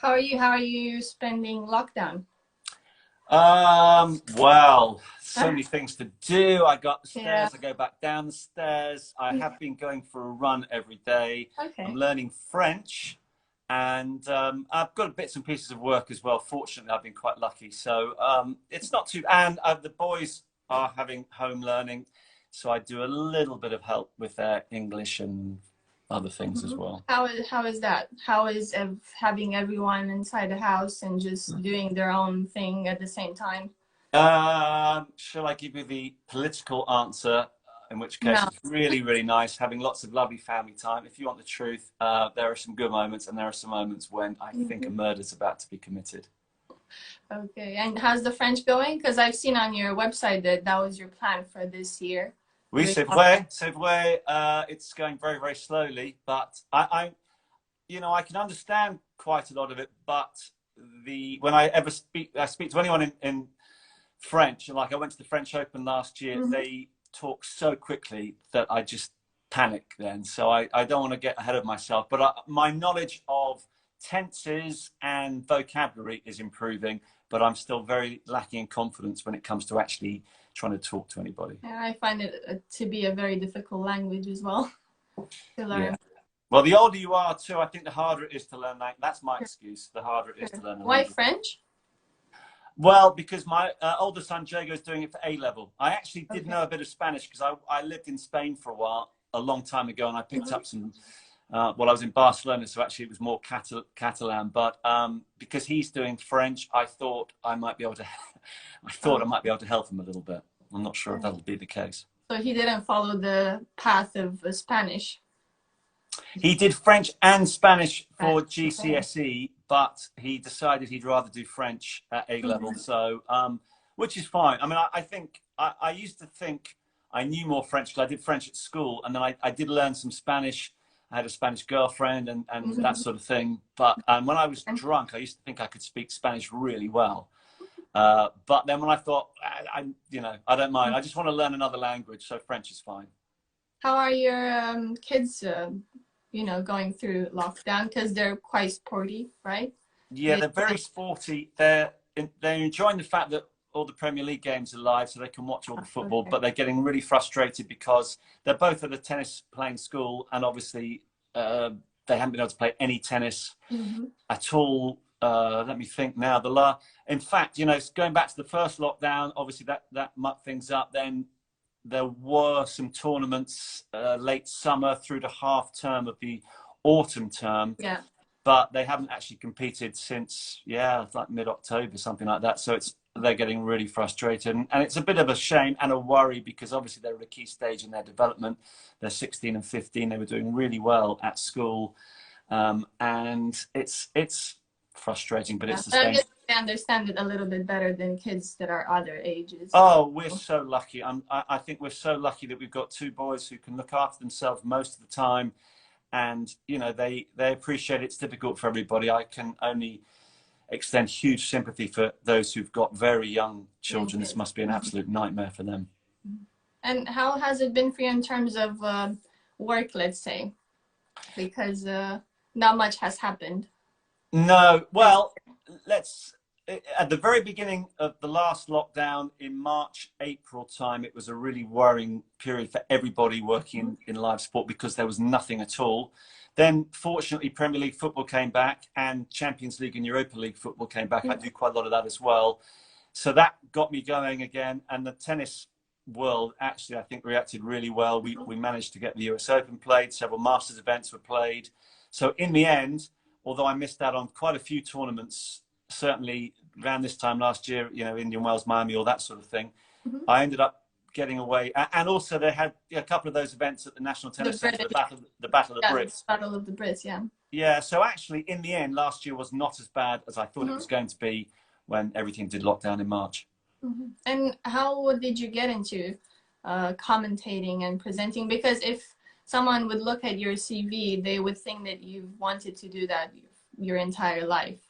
How are you? How are you spending lockdown? Well, so many things to do. I go up the Yeah. stairs, I go back down the stairs. I have been going for a run every day. I'm Okay. learning French, and I've got bits and pieces of work as well. Fortunately, I've been quite lucky. So it's not too, and the boys are having home learning, so I do a little bit of help with their English and other things as Mhm. well. How is that? How is having everyone inside the house and just doing their own thing at the same time? Shall I give you the political answer? In which case, No. it's really, really nice having lots of lovely family time. If you want the truth, there are some good moments, and there are some moments when I think a Mhm. murder's about to be committed. Okay. And how's the French going? Because I've seen on your website that that was your plan for this year. Oui, Doing c'est vrai, c'est vrai. It's going very, very slowly, but I can understand quite a lot of it. But when I speak to anyone in French, and like I went to the French Open last year, Mhm. they talk so quickly that I just panic then. So I don't want to get ahead of myself. But my knowledge of tenses and vocabulary is improving, but I'm still very lacking in confidence when it comes to actually trying to talk to anybody. Yeah, I find it to be a very difficult language as well to Yeah. learn. Well, the older you are too, I think the harder it is to learn that. That's my excuse. The harder it is to learn a Why language. French? Well, because my older son Jago is doing it for A level. I actually did Okay. know a bit of Spanish because I lived in Spain for a while, a long time ago, and I picked Mhm. up some. Well, I was in Barcelona, so actually it was more Catalan. But because he's doing French, I thought I might be able to. I thought I Oh, might be able to help him a little bit. I'm not sure if okay. that'll be the case. So he didn't follow the path of Spanish. He did French and Spanish Right. for Okay. GCSE, but he decided he'd rather do French at A level. Mhm. So, which is fine. I mean, I think I used to think I knew more French because I did French at school, and then I did learn some Spanish. I had a Spanish girlfriend and that Mhm. sort of thing. But when I was drunk, I used to think I could speak Spanish really well. But then when I thought, I don't mind. I just want to learn another language, so French is fine. How are your kids, going through lockdown? Because they're quite sporty, right? Yeah, They they're very sporty. They're enjoying the fact that all the Premier League games are live, so they can watch all the football. okay. But they're getting really frustrated because they're both at a tennis playing school, and obviously they haven't been able to play any tennis Hmm. at all. Let me think now. In fact, going back to the first lockdown, obviously that mucked things up. Then there were some tournaments late summer through to half term of the autumn term, Yeah. but they haven't actually competed since, yeah, it's like mid-October, something like that. So they're getting really frustrated, and it's a bit of a shame and a worry because obviously they're at a key stage in their development. They're 16 and 15. They were doing really well at school, and it's frustrating, but Yeah. it's the But I same. guess they understand it a little bit better than kids that are other ages. Oh, we're so lucky. I think we're so lucky that we've got two boys who can look after themselves most of the time, and they appreciate it's difficult for everybody. I can only extend huge sympathy for those who've got very young Young children. This kids. must be an Mhm. absolute nightmare for them. And how has it been for you in terms of work, let's say? Because not much has happened No, this well, let's. At the very beginning of the last lockdown in March, April time, it was a really worrying period for everybody year. working in live sport because there was nothing at all. Then, fortunately, Premier League football came back and Champions League and Europa League football came back. I Mhm. do quite a lot of that as well. So that got me going again. And the tennis world actually, I think, reacted really well. We managed to get the US Open played, several Masters events were played. So in the end, although I missed out on quite a few tournaments, certainly around this time last year, Indian Wells, Miami, all that sort of thing, Mhm. I ended up getting away. And also they had a couple of those events at the National The Tennis Centre, British, the Battle of the yeah, the Brits. Battle of the Brits, yeah. Yeah, so actually in the end, last year was not as bad as I thought it was Hmm. going to be when everything did lock down in March. Hmm. And how did you get into commentating and presenting? Because if someone would look at your CV, they would think that you've wanted to do that your entire life,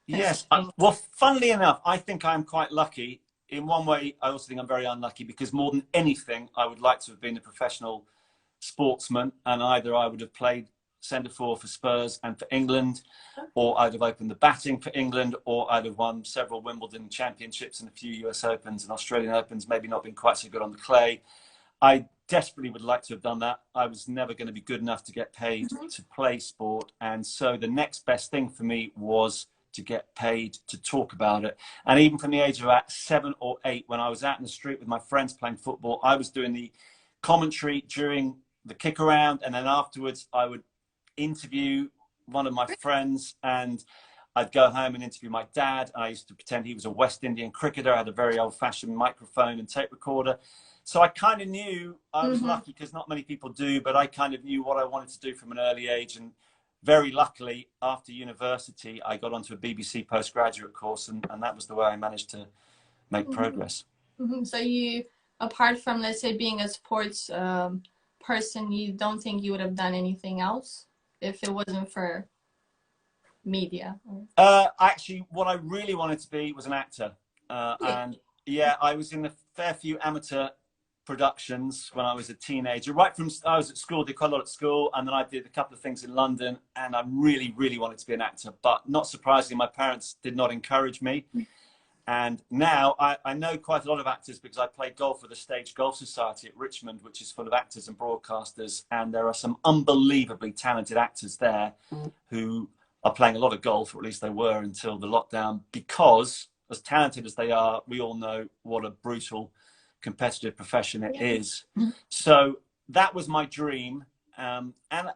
Yes. considering. Well, funnily enough, I think I'm quite lucky. In one way, I also think I'm very unlucky because more than anything, I would like to have been a professional sportsman, and either I would have played centre-forward for Spurs and for England, or I'd have opened the batting for England, or I'd have won several Wimbledon championships and a few US Opens and Australian Opens, maybe not been quite so good on the clay. I desperately would like to have done that. I was never going to be good enough to get paid to play sport. And so the next best thing for me was to get paid to talk about it. And even from the age of about 7 or 8, when I was out in the street with my friends playing football, I was doing the commentary during the kick around, and then afterwards I would interview one of my friends, and I'd go home and interview my dad. I used to pretend he was a West Indian cricketer. I had a very old-fashioned microphone and tape recorder. So I kind of knew, I was lucky because not many people do, but I kind of knew what I wanted to do from an early age. And very luckily, after university, I got onto a BBC postgraduate course, and that was the way I managed to make progress. So you, apart from, let's say, being a sports person, you don't think you would have done anything else if it wasn't for media? Actually, what I really wanted to be was an actor. And yeah, I was in a fair few amateur productions when I was a teenager. Right from, I was at school, did quite a lot at school, and then I did a couple of things in London, and I really, really wanted to be an actor. But not surprisingly, my parents did not encourage me. And now I know quite a lot of actors because I play golf with the Stage Golf Society at Richmond, which is full of actors and broadcasters. And there are some unbelievably talented actors there who are playing a lot of golf, or at least they were until the lockdown, because as talented as they are, we all know what a brutal competitive profession it is. So that was my dream. And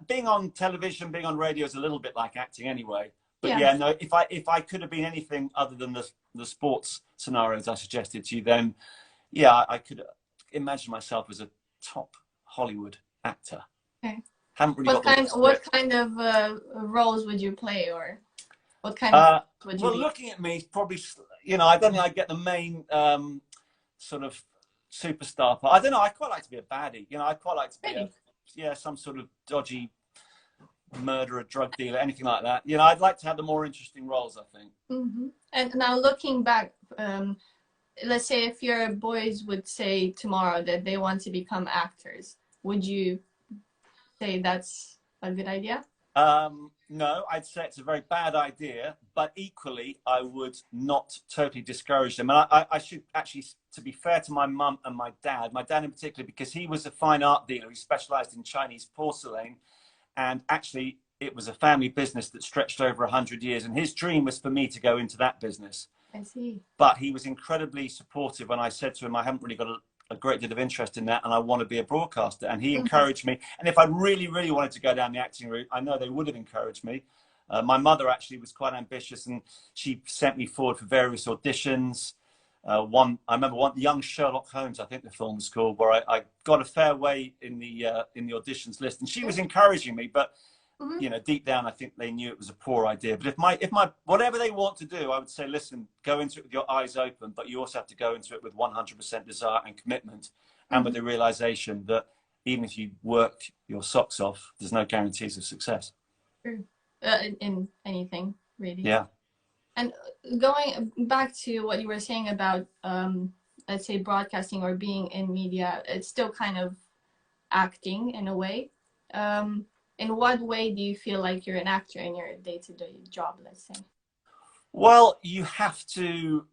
being on television, being on radio is a little bit like acting anyway. But yeah, no, if I could have been anything other than the sports scenarios I suggested to you, then yeah, I could imagine myself as a top Hollywood actor. Okay. Haven't really what kind of roles would you play, or what kind of would you well, be? looking at me, probably, you know, I don't think I'd get the main sort of superstar part. I don't know. I quite like to be a baddie. You know, I quite like to be some sort of dodgy murderer, drug dealer, anything like that. You know, I'd like to have the more interesting roles, I think. And now looking back, let's say if your boys would say tomorrow that they want to become actors, would you say that's a good idea? No, I'd say it's a very bad idea, but equally, I would not totally discourage them. And I should actually, to be fair to my mum and my dad in particular, because he was a fine art dealer. He specialized in Chinese porcelain. And actually, it was a family business that stretched over 100 years. And his dream was for me to go into that business. I see. But he was incredibly supportive when I said to him, I haven't really got a great deal of interest in that, and I want to be a broadcaster. And he encouraged me. And if I really, really wanted to go down the acting route, I know they would have encouraged me. My mother actually was quite ambitious, and she sent me forward for various auditions. I remember one, Young Sherlock Holmes, I think the film was called, where I got a fair way in the auditions list, and she was encouraging me. But you know, deep down, I think they knew it was a poor idea. But if my whatever they want to do, I would say, listen, go into it with your eyes open, but you also have to go into it with 100% desire and commitment, and with the realization that even if you work your socks off, there's no guarantees of success. In anything, really. Yeah. And going back to what you were saying about, let's say, broadcasting or being in media, it's still kind of acting in a way. In what way do you feel like you're an actor in your day-to-day job, let's say? Well, you have to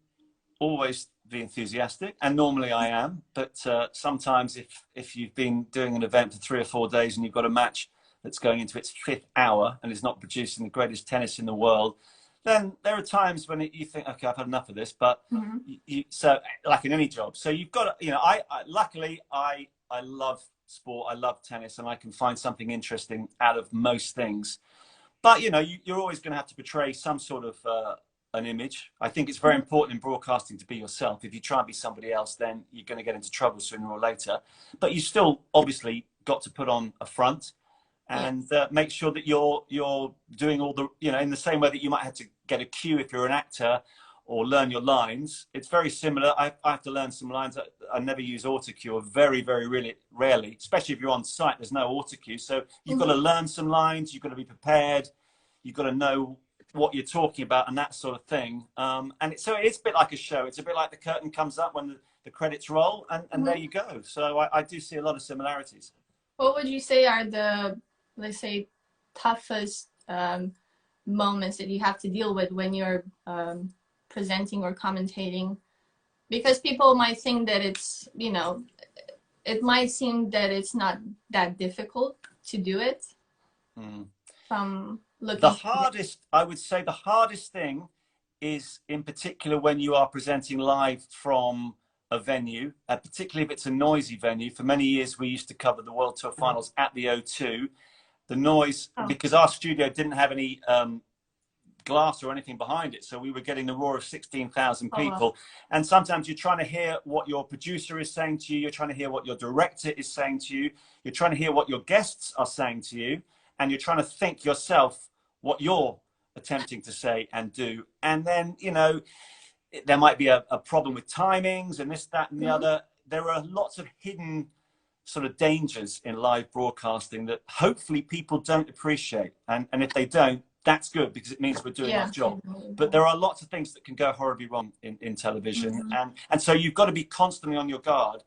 always be enthusiastic, and normally I am. But sometimes if you've been doing an event for 3 or 4 days and you've got a match that's going into its 5th hour and is not producing the greatest tennis in the world, then there are times when you think, okay, I've had enough of this. But so, like in any job, so you've got to, you know, luckily I love sport, I love tennis, and I can find something interesting out of most things. But you know, you're always going to have to portray some sort of an image. I think it's very important in broadcasting to be yourself. If you try and be somebody else, then you're going to get into trouble sooner or later. But you still obviously got to put on a front and make sure that you're doing all the, you know, in the same way that you might have to get a cue if you're an actor or learn your lines. It's very similar. I have to learn some lines. I never use autocue, very, very really rarely, especially if you're on site, there's no autocue. So you've got to learn some lines, you've got to be prepared, you've got to know what you're talking about and that sort of thing. So it's a bit like a show. It's a bit like the curtain comes up when the credits roll, and there you go. So I do see a lot of similarities. What would you say are the, let's say, toughest moments that you have to deal with when you're presenting or commentating? Because people might think that it's, you know, it might seem that it's not that difficult to do it. From looking, the hardest, I would say, the hardest thing is in particular when you are presenting live from a venue, particularly if it's a noisy venue. For many years, we used to cover the World Tour Finals at the O2. The noise, because our studio didn't have any glass or anything behind it, so we were getting the roar of 16,000 people. And sometimes you're trying to hear what your producer is saying to you, you're trying to hear what your director is saying to you, you're trying to hear what your guests are saying to you, and you're trying to think yourself what you're attempting to say and do. And then, you know, there might be a problem with timings and this, that, and the other. There are lots of hidden sort of dangers in live broadcasting that hopefully people don't appreciate. And if they don't, that's good, because it means we're doing our job. But there are lots of things that can go horribly wrong in television. And so you've got to be constantly on your guard.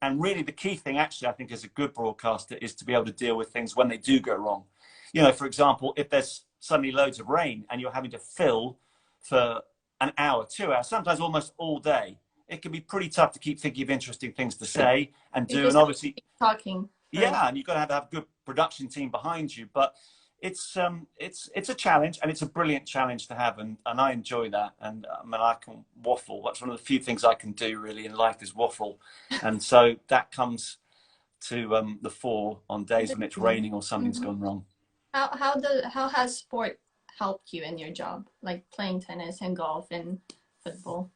And really the key thing, actually, I think, as a good broadcaster is to be able to deal with things when they do go wrong. You know, for example, if there's suddenly loads of rain and you're having to fill for an hour, 2 hours, sometimes almost all day, it can be pretty tough to keep thinking of interesting things to say and do. And obviously talking. Yeah, and you've got to have a good production team behind you. But it's a challenge, and it's a brilliant challenge to have, and I enjoy that. And I mean, I can waffle. That's one of the few things I can do really in life, is waffle. And so that comes to the fore on days when it's raining or something's gone wrong. How has sport helped you in your job, like playing tennis and golf and football?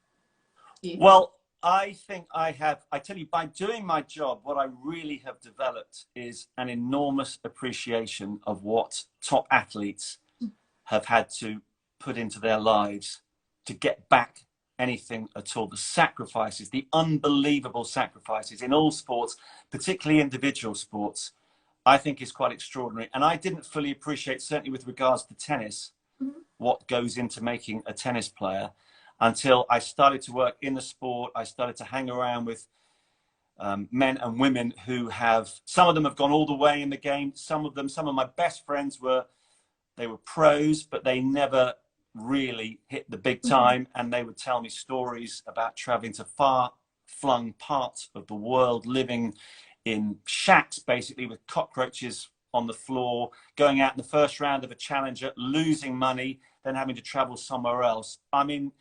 Well, I think I tell you, by doing my job, what I really have developed is an enormous appreciation of what top athletes have had to put into their lives to get back anything at all. The sacrifices, the unbelievable sacrifices in all sports, particularly individual sports, I think is quite extraordinary. And I didn't fully appreciate, certainly with regards to tennis, what goes into making a tennis player, until I started to work in the sport. I started to hang around with men and women who have, some of them have gone all the way in the game. Some of my best friends were pros, but they never really hit the big time. And they would tell me stories about traveling to far-flung parts of the world, living in shacks, basically, with cockroaches on the floor, going out in the first round of a challenger, losing money, then having to travel somewhere else. I mean,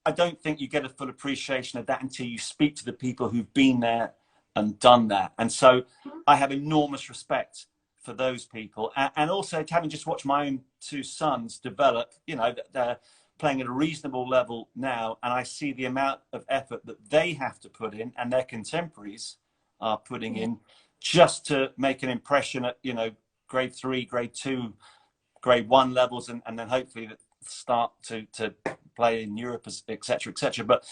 I don't think you get a full appreciation of that until you speak to the people who've been there and done that. And so I have enormous respect for those people. And also having just watched my own two sons develop, you know, they're playing at a reasonable level now. And I see the amount of effort that they have to put in, and their contemporaries are putting in, just to make an impression at, you know, grade 3, grade 2, grade 1 levels, and then hopefully start to play in Europe, etc., etc. But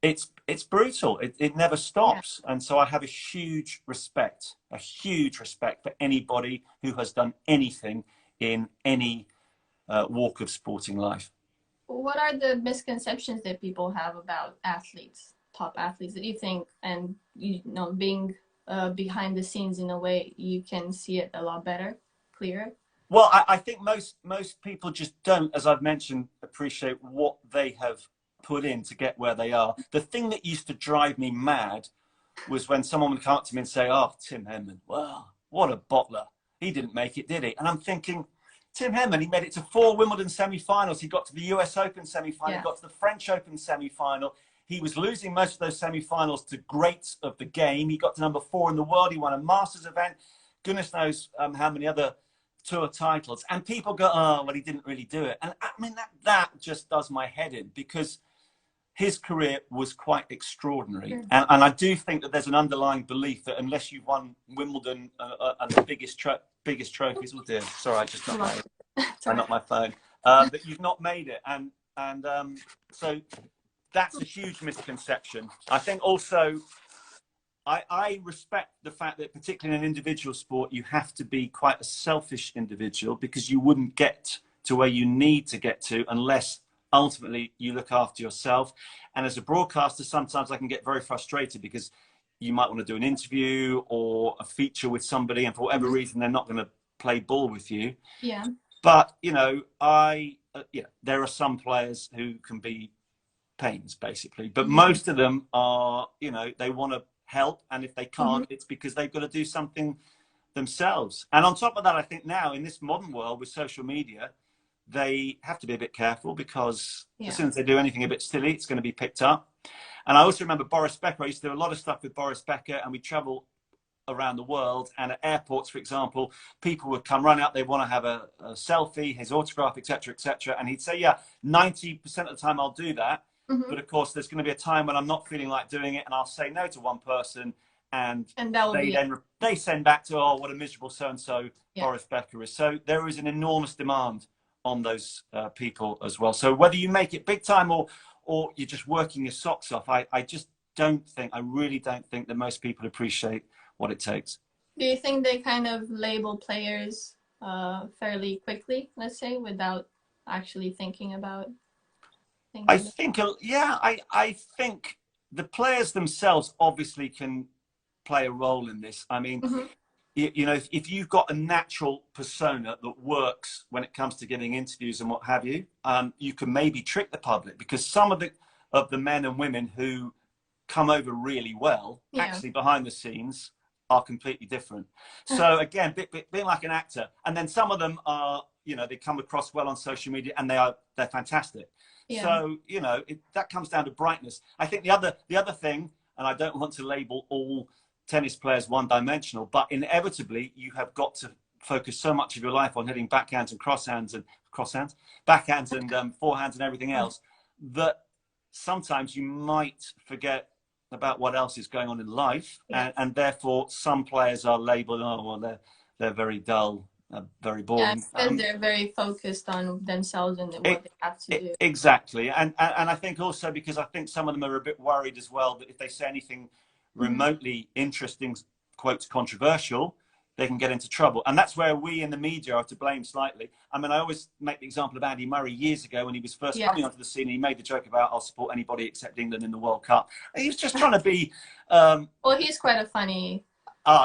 it's brutal. It never stops. And so I have a huge respect for anybody who has done anything in any walk of sporting life. What are the misconceptions that people have about athletes, top athletes, that you think, and you know, being behind the scenes in a way, you can see it a lot better, clearer? Well, I think most people just don't, as I've mentioned, appreciate what they have put in to get where they are. The thing that used to drive me mad was when someone would come up to me and say, "Oh, Tim Henman, wow, what a bottler. He didn't make it, did he?" And I'm thinking, Tim Henman, he made it to 4 Wimbledon semi-finals. He got to the US Open semi-final. He got to the French Open semi-final. He was losing most of those semi-finals to greats of the game. He got to number 4 in the world. He won a Masters event. Goodness knows how many other tour titles. And people go, "Oh, well, he didn't really do it." And I mean, that just does my head in, because his career was quite extraordinary. And I do think that there's an underlying belief that unless you've won Wimbledon and the biggest trophies, oh dear, sorry, I just knocked my phone, that you've not made it. And so that's a huge misconception. I think also, I respect the fact that particularly in an individual sport, you have to be quite a selfish individual, because you wouldn't get to where you need to get to unless ultimately you look after yourself. And as a broadcaster, sometimes I can get very frustrated, because you might want to do an interview or a feature with somebody, and for whatever reason, they're not going to play ball with you. Yeah. But, you know, there are some players who can be pains, basically. But most of them are, you know, they want to help. And if they can't, it's because they've got to do something themselves. And on top of that, I think now in this modern world with social media, they have to be a bit careful, because as soon as they do anything a bit silly, it's going to be picked up. And I also remember Boris Becker. I used to do a lot of stuff with Boris Becker, and we travel around the world, and at airports, for example, people would come run out, they want to have a selfie, his autograph, etc., etc., and he'd say, yeah, 90% of the time I'll do that, but of course there's going to be a time when I'm not feeling like doing it, and I'll say no to one person, and they send back to, oh, what a miserable so-and-so Boris Becker is. So there is an enormous demand on those people as well. So whether you make it big time or you're just working your socks off, I really don't think that most people appreciate what it takes. Do you think they kind of label players fairly quickly, let's say, without actually thinking about things? I think the players themselves obviously can play a role in this. I mean, you know, if you've got a natural persona that works when it comes to giving interviews and what have you, you can maybe trick the public, because some of the men and women who come over really well, actually behind the scenes, are completely different. So again, being like an actor, and then some of them are, you know, they come across well on social media, and they're fantastic. So, you know, that comes down to brightness. I think the other thing, and I don't want to label all tennis players one-dimensional, but inevitably you have got to focus so much of your life on hitting backhands and backhands and forehands and everything else, that sometimes you might forget about what else is going on in life, and therefore some players are labeled, oh well, they're very dull, very boring, because they're very focused on themselves and what they have to do. Exactly. And I think also because I think some of them are a bit worried as well that if they say anything remotely interesting, quotes controversial, they can get into trouble. And that's where we in the media are to blame slightly. I mean, I always make the example of Andy Murray years ago when he was first coming onto the scene. He made the joke about, I'll support anybody except England in the World Cup. He was just trying to be... well, he's quite a funny...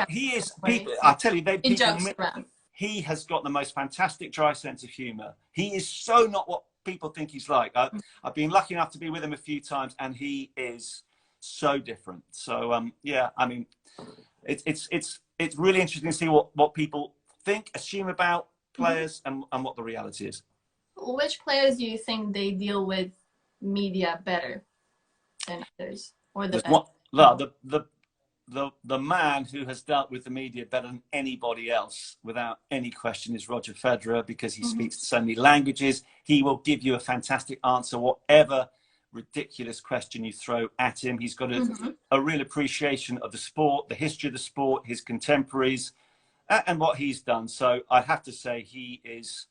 he is. People, I tell you, around. He has got the most fantastic dry sense of humour. He is so not what people think he's like. I've been lucky enough to be with him a few times, and he is so different. So, yeah, I mean, it's really interesting to see what people think, assume about players, and what the reality is. Which players do you think they deal with media better than others, or the best? The man who has dealt with the media better than anybody else, without any question, is Roger Federer, because he speaks so many languages. He will give you a fantastic answer, whatever ridiculous question you throw at him. He's got a real appreciation of the sport, the history of the sport, his contemporaries, and what he's done. So I have to say he is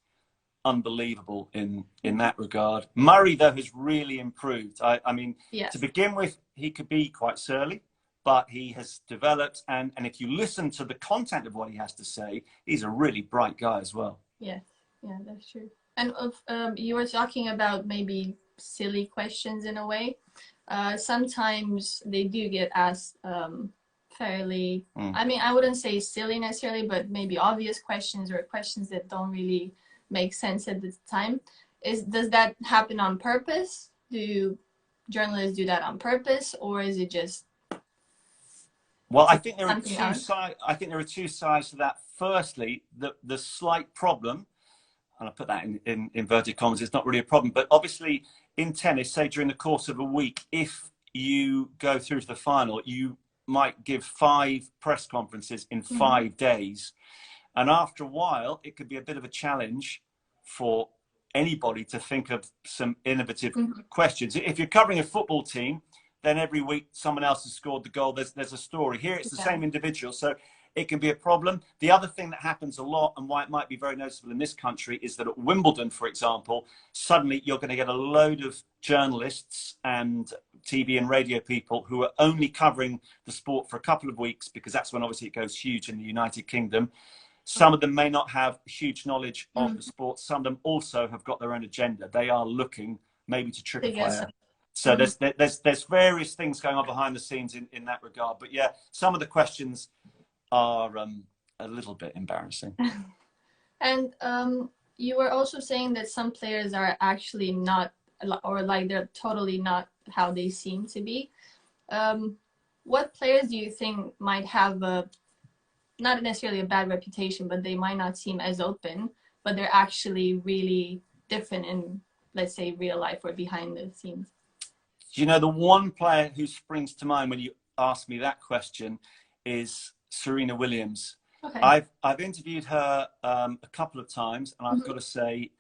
unbelievable in that regard. Murray, though, has really improved. I mean, to begin with, he could be quite surly, but he has developed, and if you listen to the content of what he has to say, he's a really bright guy as well. Yeah, that's true. And you were talking about maybe silly questions in a way. Sometimes they do get asked fairly, I mean, I wouldn't say silly necessarily, but maybe obvious questions, or questions that don't really make sense at the time. Does that happen on purpose? Do journalists do that on purpose, or is it just... Well, I think there are two sides. I think there are two sides to that. Firstly, the slight problem, and I put that in inverted commas, it's not really a problem, but obviously in tennis, say during the course of a week, if you go through to the final, you might give 5 press conferences in 5 days. And after a while, it could be a bit of a challenge for anybody to think of some innovative questions. If you're covering a football team, then every week someone else has scored the goal. There's a story. Here it's the same individual. So it can be a problem. The other thing that happens a lot, and why it might be very noticeable in this country, is that at Wimbledon, for example, suddenly you're going to get a load of journalists and TV and radio people who are only covering the sport for a couple of weeks, because that's when obviously it goes huge in the United Kingdom. Some of them may not have huge knowledge of the sport. Some of them also have got their own agenda. They are looking maybe to trick a player. So there's various things going on behind the scenes in that regard. But yeah, some of the questions are a little bit embarrassing. And you were also saying that some players are actually not, or like they're totally not how they seem to be. What players do you think might have a, not necessarily a bad reputation, but they might not seem as open, but they're actually really different in, let's say, real life or behind the scenes? You know, the one player who springs to mind when you ask me that question is Serena Williams. Okay. I've interviewed her a couple of times, and I've got to say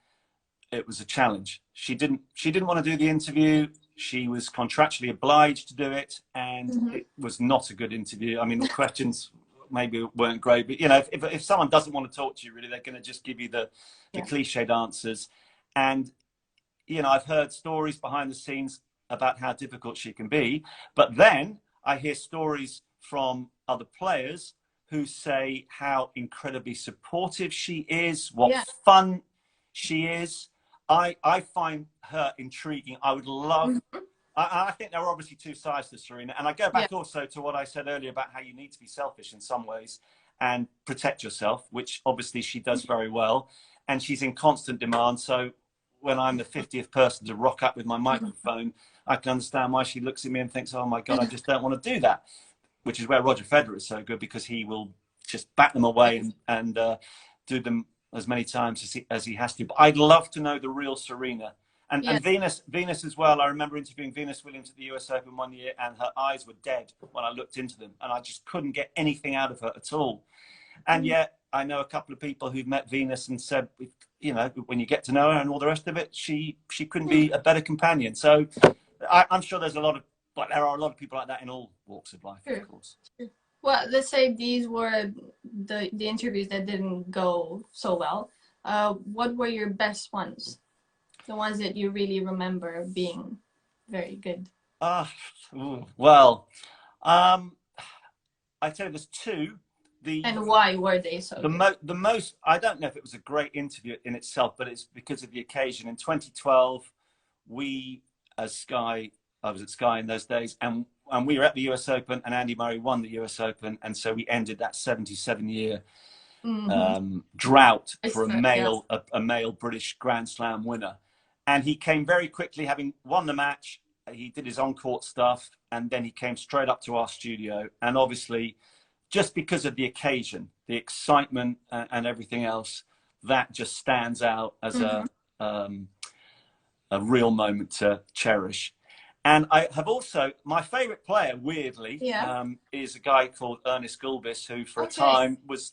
it was a challenge. She didn't want to do the interview. She was contractually obliged to do it, and it was not a good interview. I mean, the questions maybe weren't great, but you know, if someone doesn't want to talk to you, really, they're going to just give you the cliched answers. And you know, I've heard stories behind the scenes about how difficult she can be, but then I hear stories from other players who say how incredibly supportive she is, what fun she is. I find her intriguing. I would love, I think there are obviously two sides to Serena. And I go back also to what I said earlier about how you need to be selfish in some ways and protect yourself, which obviously she does very well. And she's in constant demand. So when I'm the 50th person to rock up with my microphone, I can understand why she looks at me and thinks, oh my God, I just don't want to do that. Which is where Roger Federer is so good, because he will just bat them away and do them as many times as he has to. But I'd love to know the real Serena. And Venus as well. I remember interviewing Venus Williams at the US Open one year, and her eyes were dead when I looked into them, and I just couldn't get anything out of her at all. And yet I know a couple of people who've met Venus and said, you know, when you get to know her and all the rest of it, she couldn't be a better companion. So I'm sure there's a lot of, but there are a lot of people like that in all walks of life, of course. Well, let's say these were the interviews that didn't go so well. What were your best ones? The ones that you really remember being very good? Well, I tell you, there's two. And why were they so good? The most, I don't know if it was a great interview in itself, but it's because of the occasion. In 2012, we, as Sky, I was at Sky in those days, and we were at the US Open, and Andy Murray won the US Open, and so we ended that 77-year drought for a male British Grand Slam winner. And he came very quickly, having won the match. He did his on-court stuff, and then he came straight up to our studio. And obviously, just because of the occasion, the excitement and everything else, that just stands out as a real moment to cherish. And I have also, my favorite player, weirdly, is a guy called Ernest Gulbis, who for a time was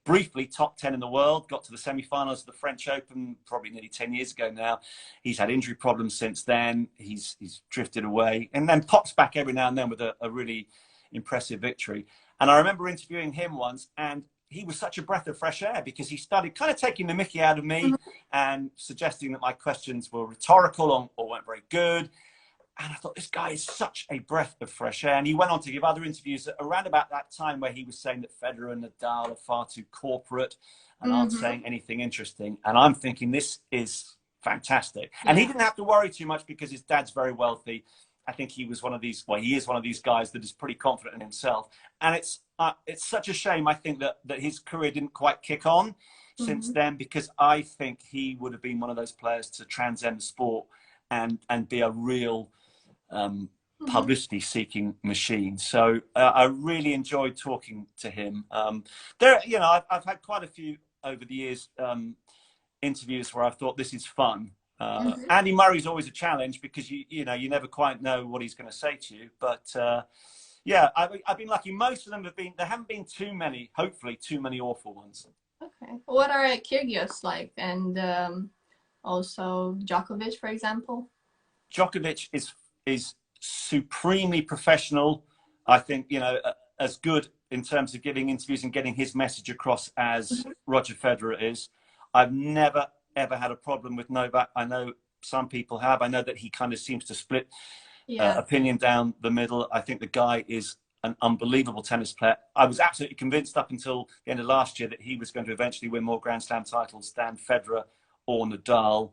briefly top 10 in the world, got to the semi-finals of the French Open probably nearly 10 years ago now. He's had injury problems since then. He's drifted away and then pops back every now and then with a really impressive victory. And I remember interviewing him once, and he was such a breath of fresh air because he started kind of taking the mickey out of me and suggesting that my questions were rhetorical or weren't very good. And I thought, this guy is such a breath of fresh air. And he went on to give other interviews around about that time where he was saying that Federer and Nadal are far too corporate and aren't saying anything interesting. And I'm thinking, this is fantastic. And he didn't have to worry too much because his dad's very wealthy. I think he was one of these, well, he is one of these guys that is pretty confident in himself. And it's such a shame, I think, that his career didn't quite kick on since then, because I think he would have been one of those players to transcend the sport and be a real publicity-seeking machine. So I really enjoyed talking to him. You know, I've had quite a few over the years interviews where I've thought, this is fun. Andy Murray's always a challenge because you know you never quite know what he's going to say to you. But yeah, I've been lucky. Most of them have been. There haven't been too many. Hopefully, too many awful ones. Okay. What are Kyrgios like, and also Djokovic, for example? Djokovic is supremely professional. I think, you know, as good in terms of giving interviews and getting his message across as Roger Federer is. I've never ever had a problem with Novak. I know some people have. I know that he kind of seems to split opinion down the middle. I think the guy is an unbelievable tennis player. I was absolutely convinced up until the end of last year that he was going to eventually win more Grand Slam titles than Federer or Nadal.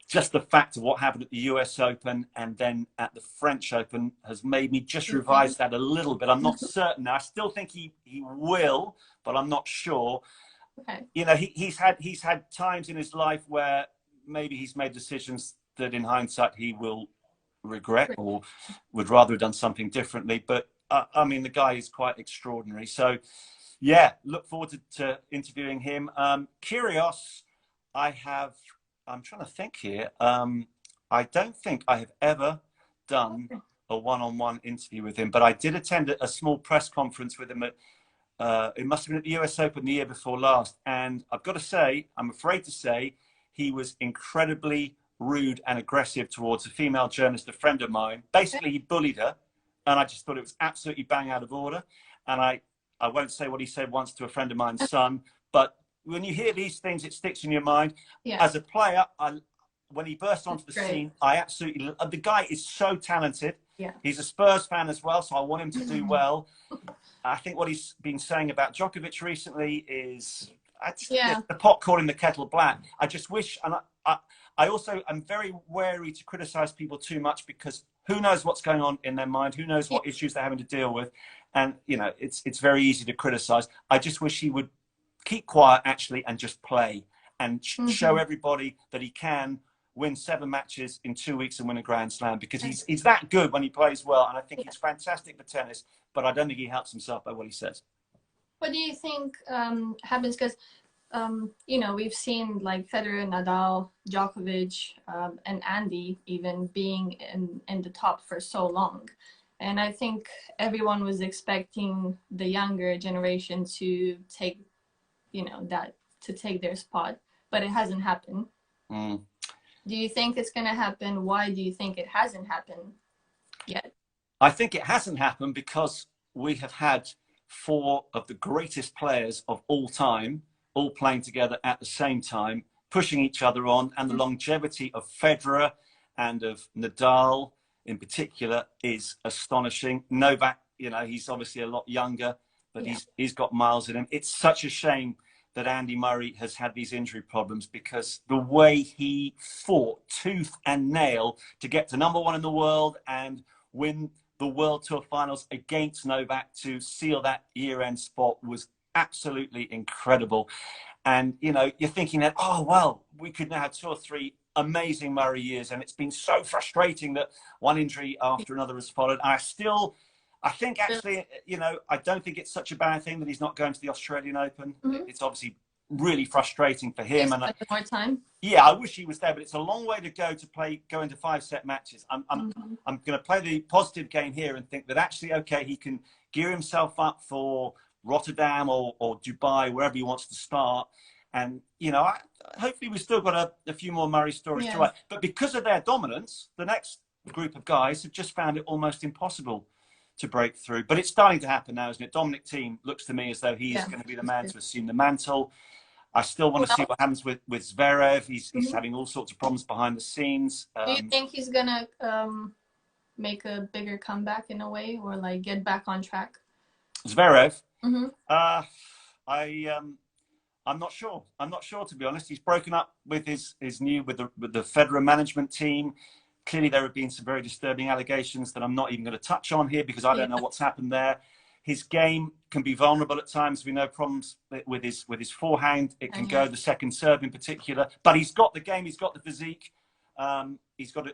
Just the fact of what happened at the US Open and then at the French Open has made me just revise that a little bit. I'm not certain. I still think he will, but I'm not sure. Okay. You know, he's had times in his life where maybe he's made decisions that in hindsight he will regret or would rather have done something differently. But I mean, the guy is quite extraordinary. So yeah, look forward to interviewing him. Kyrgios, I'm trying to think here. I don't think I have ever done a one-on-one interview with him, but I did attend a small press conference with him at, it must have been at the US Open the year before last. And I've got to say, I'm afraid to say, he was incredibly rude and aggressive towards a female journalist, a friend of mine. Basically, he bullied her. And I just thought it was absolutely bang out of order. And I won't say what he said once to a friend of mine's son, but when you hear these things, it sticks in your mind. Yeah. As a player, when he burst onto the scene, I absolutely, the guy is so talented. Yeah. He's a Spurs fan as well, so I want him to do well. I think what he's been saying about Djokovic recently is the pot calling the kettle black. I just wish, and I also am very wary to criticize people too much, because who knows what's going on in their mind? Who knows what issues they're having to deal with? And, you know, it's very easy to criticize. I just wish he would keep quiet, actually, and just play and show everybody that he can win 7 matches in 2 weeks and win a Grand Slam, because he's that good when he plays well. And I think he's fantastic for tennis, but I don't think he helps himself by what he says. What do you think happens? Because, you know, we've seen like Federer, Nadal, Djokovic, and Andy even being in the top for so long. And I think everyone was expecting the younger generation to take, you know, to take their spot, but it hasn't happened. Do you think it's going to happen? Why do you think it hasn't happened yet? I think it hasn't happened because we have had 4 of the greatest players of all time all playing together at the same time, pushing each other on, and the longevity of Federer and of Nadal in particular is astonishing. Novak, you know, he's obviously a lot younger, but he's got miles in him. It's such a shame that Andy Murray has had these injury problems, because the way he fought tooth and nail to get to #1 in the world and win the World Tour finals against Novak to seal that year-end spot was absolutely incredible. And, you know, you're thinking that, oh, well, we could now have 2 or 3 amazing Murray years. And it's been so frustrating that one injury after another has followed. I think actually, you know, I don't think it's such a bad thing that he's not going to the Australian Open. It's obviously really frustrating for him. And more time. Yeah, I wish he was there, but it's a long way to go into 5-set matches. I'm going to play the positive game here and think that actually, okay, he can gear himself up for Rotterdam or Dubai, wherever he wants to start. And, you know, hopefully we've still got a few more Murray stories to write. But because of their dominance, the next group of guys have just found it almost impossible to break through. But it's starting to happen now, isn't it? Dominic Thiem looks to me as though he is going to be the man to assume the mantle. I still want to see what happens with Zverev. He's having all sorts of problems behind the scenes. Do you think he's going to make a bigger comeback in a way, or like get back on track? Zverev? I'm not sure. I'm not sure, to be honest. He's broken up with his with the Federer management team. Clearly, there have been some very disturbing allegations that I'm not even going to touch on here, because I don't know what's happened there. His game can be vulnerable at times. We know problems with his forehand. It can go, the second serve in particular. But he's got the game. He's got the physique. He's got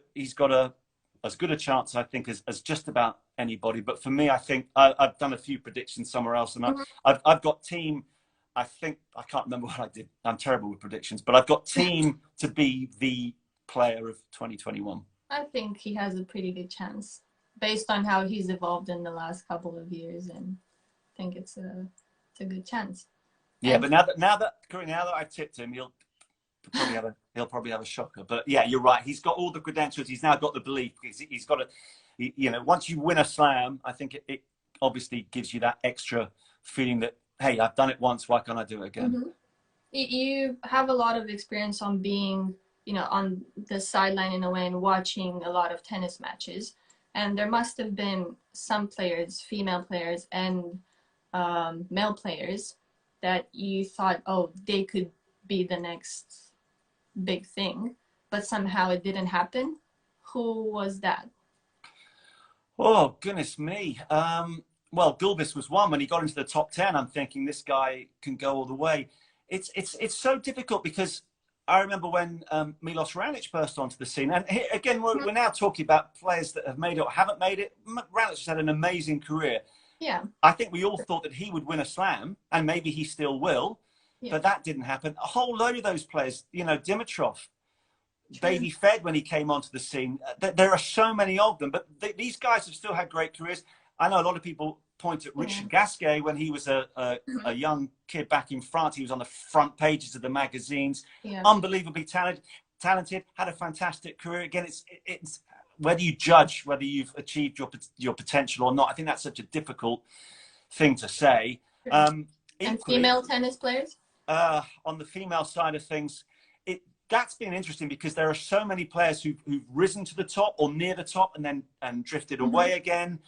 as good a chance, I think, as just about anybody. But for me, I think I've done a few predictions somewhere else, and I've got Thiem. I think I can't remember what I did. I'm terrible with predictions, but I've got Thiem to be the player of 2021. I think he has a pretty good chance based on how he's evolved in the last couple of years, and I think it's a good chance. Yeah, but now that I've tipped him, he'll probably have a shocker. But yeah, you're right. He's got all the credentials. He's now got the belief. He's got you know, once you win a slam, I think it obviously gives you that extra feeling that, hey, I've done it once, why can't I do it again? You have a lot of experience on being, you know, on the sideline in a way and watching a lot of tennis matches. And there must have been some players, female players and male players, that you thought, oh, they could be the next big thing, but somehow it didn't happen. Who was that? Oh, goodness me. Well, Gulbis was one. When he got into the top 10, I'm thinking this guy can go all the way. it's so difficult because I remember when Milos Raonic burst onto the scene, and again we're now talking about players that have made it or haven't made it. Raonic has had an amazing career. Yeah, I think we all thought that he would win a slam, and maybe he still will, but that didn't happen. A whole load of those players, you know, Dimitrov, Baby Fed when he came onto the scene. There are so many of them, but these guys have still had great careers. I know a lot of people point at Richard Gasquet when he was a young kid back in France. He was on the front pages of the magazines. Unbelievably talented, had a fantastic career. Again, it's whether you judge whether you've achieved your potential or not. I think that's such a difficult thing to say. And female tennis players? On the female side of things, that's been interesting because there are so many players who've risen to the top or near the top and then drifted away again.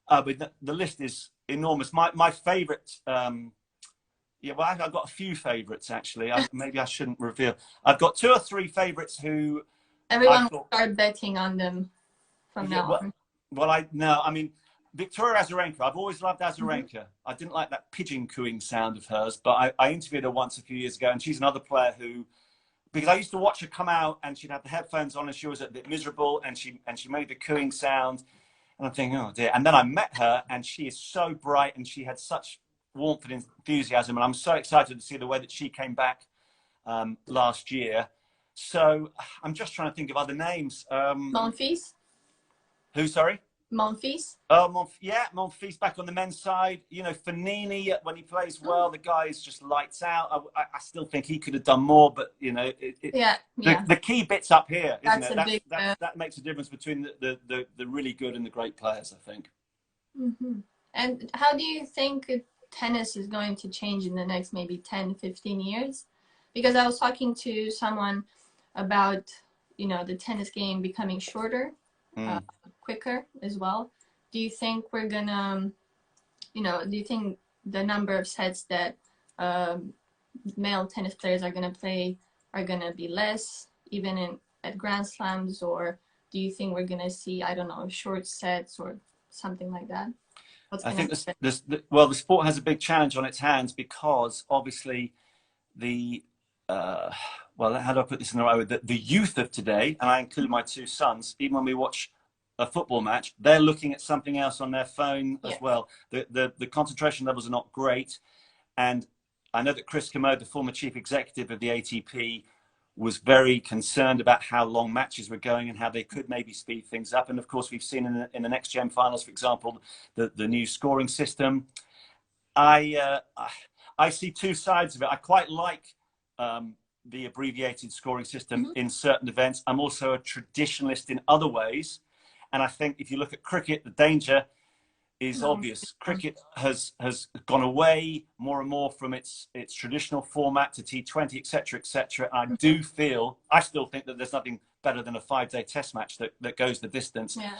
But the list is enormous. My favourite, well, I've got a few favourites actually. Maybe I shouldn't reveal. I've got 2 or 3 favourites who everyone will start betting on them from now on. Well, I mean, Victoria Azarenka. I've always loved Azarenka. I didn't like that pigeon cooing sound of hers, but I interviewed her once a few years ago, and she's another player who. Because I used to watch her come out and she'd have the headphones on and she was a bit miserable and she made the cooing sound. And I'm thinking, oh dear. And then I met her and she is so bright and she had such warmth and enthusiasm. And I'm so excited to see the way that she came back last year. So I'm just trying to think of other names. Monfils? Who, sorry? Monfils? Oh, Monfils back on the men's side. You know, Fanini, when he plays well, the guy is just lights out. I still think he could have done more, but, you know, the key bit's up here, isn't it? That makes a difference between the really good and the great players, I think. And how do you think tennis is going to change in the next maybe 10, 15 years? Because I was talking to someone about, you know, the tennis game becoming shorter. Quicker as well. Do you think we're gonna, you know, do you think the number of sets that male tennis players are gonna play are gonna be less, even at Grand Slams, or do you think we're gonna see, I don't know, short sets or something like that? I think the sport has a big challenge on its hands because obviously well, how do I put this in the right way? The youth of today, and I include my 2 sons, even when we watch a football match, they're looking at something else on their phone as well. The concentration levels are not great. And I know that Chris Commode, the former chief executive of the ATP, was very concerned about how long matches were going and how they could maybe speed things up. And of course, we've seen in the next gen finals, for example, the new scoring system. I see 2 sides of it. I quite like the abbreviated scoring system in certain events. I'm also a traditionalist in other ways. And I think if you look at cricket, the danger is obvious. Cricket has gone away more and more from its traditional format to T20, etc., etc. I still think that there's nothing better than a 5-day test match that goes the distance. Yeah,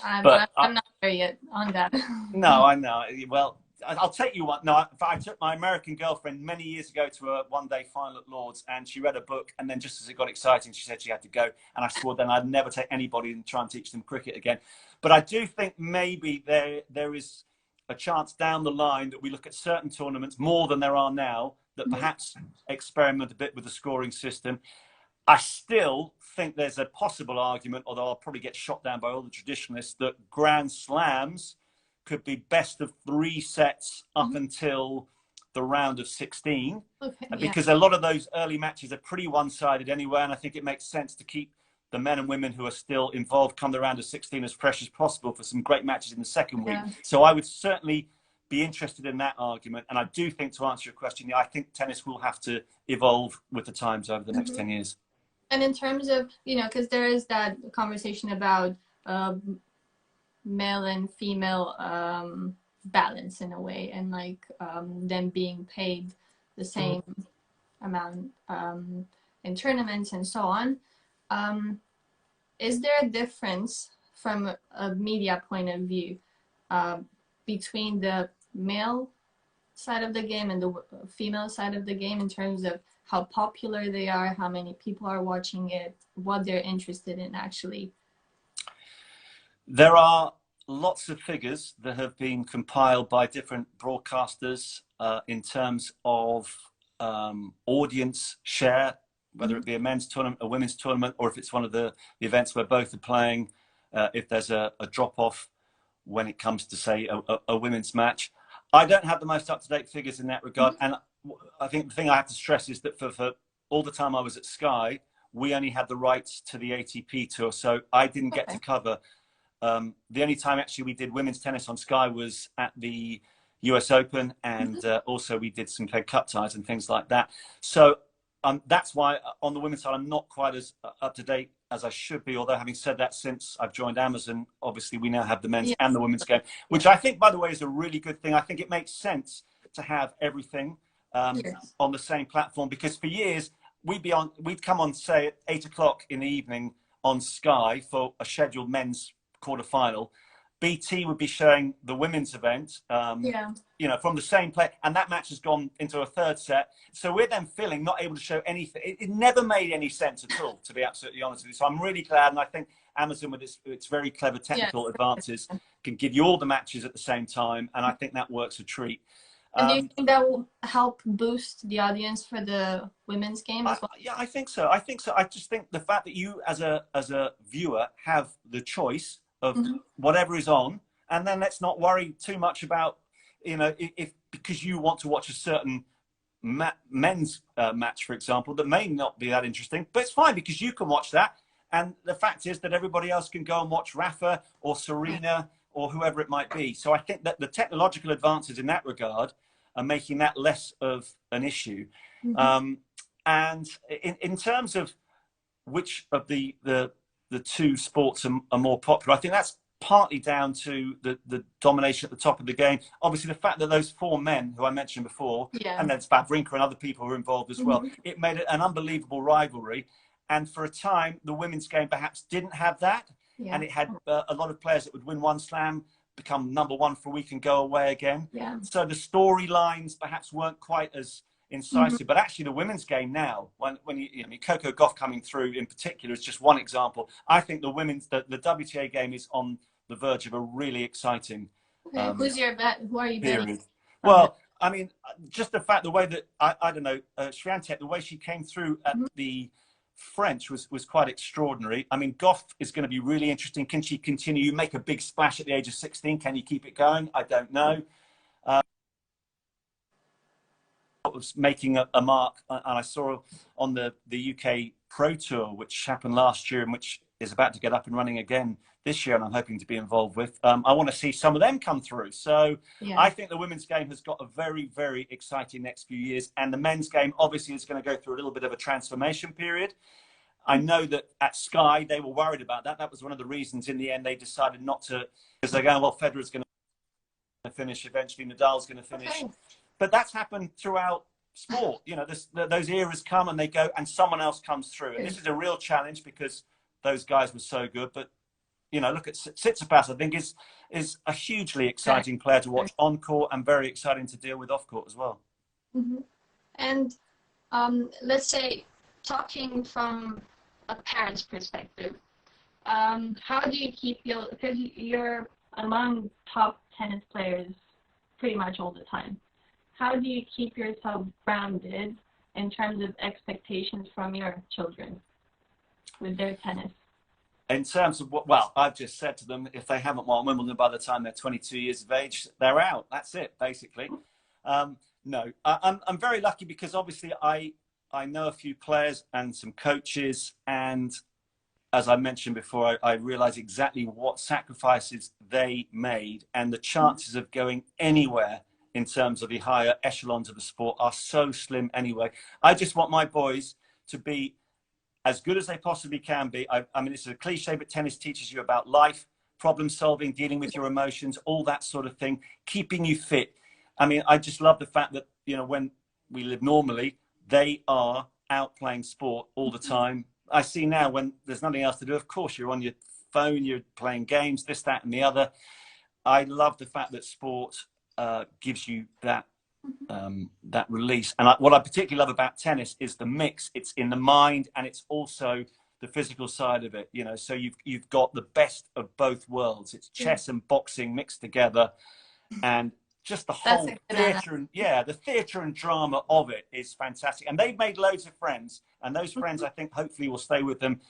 I'm not there yet on that. No, I know. Well, I'll take you one. No, I took my American girlfriend many years ago to a 1-day final at Lord's, and she read a book, and then just as it got exciting, she said she had to go, and I swore then I'd never take anybody and try and teach them cricket again. But I do think maybe there is a chance down the line that we look at certain tournaments more than there are now that perhaps experiment a bit with the scoring system. I still think there's a possible argument, although I'll probably get shot down by all the traditionalists, that Grand Slams could be best of 3 sets up until the round of 16, because a lot of those early matches are pretty one-sided anyway, and I think it makes sense to keep the men and women who are still involved come the round of 16 as fresh as possible for some great matches in the second week. So I would certainly be interested in that argument, and I do think, to answer your question, I think tennis will have to evolve with the times over the next 10 years. And in terms of, you know, because there is that conversation about male and female balance in a way, and like them being paid the same amount in tournaments and so on. Is there a difference from a media point of view between the male side of the game and the female side of the game in terms of how popular they are, how many people are watching it, what they're interested in actually? There are lots of figures that have been compiled by different broadcasters in terms of audience share, whether it be a men's tournament, a women's tournament, or if it's one of the events where both are playing, if there's a drop-off when it comes to, say, a women's match. I don't have the most up-to-date figures in that regard. And I think the thing I have to stress is that for all the time I was at Sky, we only had the rights to the ATP Tour. So I didn't get to cover. The only time actually we did women's tennis on Sky was at the US Open, and also we did some Fed Cup ties and things like that. So that's why on the women's side, I'm not quite as up to date as I should be. Although having said that, since I've joined Amazon, obviously we now have the men's and the women's game, which I think, by the way, is a really good thing. I think it makes sense to have everything on the same platform, because for years we'd come on, say, at 8 o'clock in the evening on Sky for a scheduled men's quarterfinal. BT would be showing the women's event, you know, from the same play, and that match has gone into a third set. So we're then feeling not able to show anything. It never made any sense at all, to be absolutely honest with you. So I'm really glad, and I think Amazon, with its very clever technical advances, can give you all the matches at the same time, and I think that works a treat. And do you think that will help boost the audience for the women's game as well? Yeah, I think so. I think so. I just think the fact that you, as a viewer, have the choice of whatever is on, and then let's not worry too much about, you know, if because you want to watch a certain men's match, for example, that may not be that interesting, but it's fine because you can watch that. And the fact is that everybody else can go and watch Rafa or Serena or whoever it might be. So I think that the technological advances in that regard are making that less of an issue. And in terms of which of the two sports are more popular, I think that's partly down to the domination at the top of the game. Obviously, the fact that those four men who I mentioned before, and then Wawrinka and other people who are involved as well, it made it an unbelievable rivalry. And for a time, the women's game perhaps didn't have that. And it had a lot of players that would win one slam, become number one for a week and go away again. So the storylines perhaps weren't quite as incisive, but actually the women's game now, when you know, Coco Gauff coming through in particular is just one example. I think the WTA game is on the verge of a really exciting who's your bet? Who are you betting? Well, I mean, just the fact, the way that I don't know, Swiatek, the way she came through at the French was quite extraordinary. I mean, Gauff is going to be really interesting. Can she continue? You make a big splash at the age of 16. Can you keep it going? I don't know. Was making a mark, and I saw on the UK Pro Tour, which happened last year and which is about to get up and running again this year, and I'm hoping to be involved with. I want to see some of them come through. So I think the women's game has got a very, very exciting next few years, and the men's game obviously is going to go through a little bit of a transformation period. I know that at Sky they were worried about that. That was one of the reasons in the end they decided not to, because they're going, well, Federer's going to finish eventually, Nadal's going to finish. But that's happened throughout sport. You know, those eras come and they go, and someone else comes through. And this is a real challenge because those guys were so good. But, you know, look at Tsitsipas, I think is a hugely exciting player to watch on court, and very exciting to deal with off court as well. And let's say, talking from a parent's perspective, how do you keep because you're among top tennis players pretty much all the time. How do you keep yourself grounded in terms of expectations from your children with their tennis? In terms of what, well, I've just said to them, if they haven't won Wimbledon by the time they're 22 years of age, they're out. That's it, basically. No, I'm very lucky because obviously I know a few players and some coaches, and as I mentioned before, I realize exactly what sacrifices they made, and the chances of going anywhere in terms of the higher echelons of the sport are so slim anyway. I just want my boys to be as good as they possibly can be. I mean, it's a cliche, but tennis teaches you about life, problem solving, dealing with your emotions, all that sort of thing, keeping you fit. I mean, I just love the fact that, you know, when we live normally, they are out playing sport all the time. I see now when there's nothing else to do, of course, you're on your phone, you're playing games, this, that, and the other. I love the fact that sport gives you that that release. And what I particularly love about tennis is the mix. It's in the mind, and it's also the physical side of it. You know, so you've got the best of both worlds. It's chess and boxing mixed together, and just the That's whole a good theatre and the theatre and drama of it is fantastic. And they've made loads of friends, and those friends I think hopefully will stay with them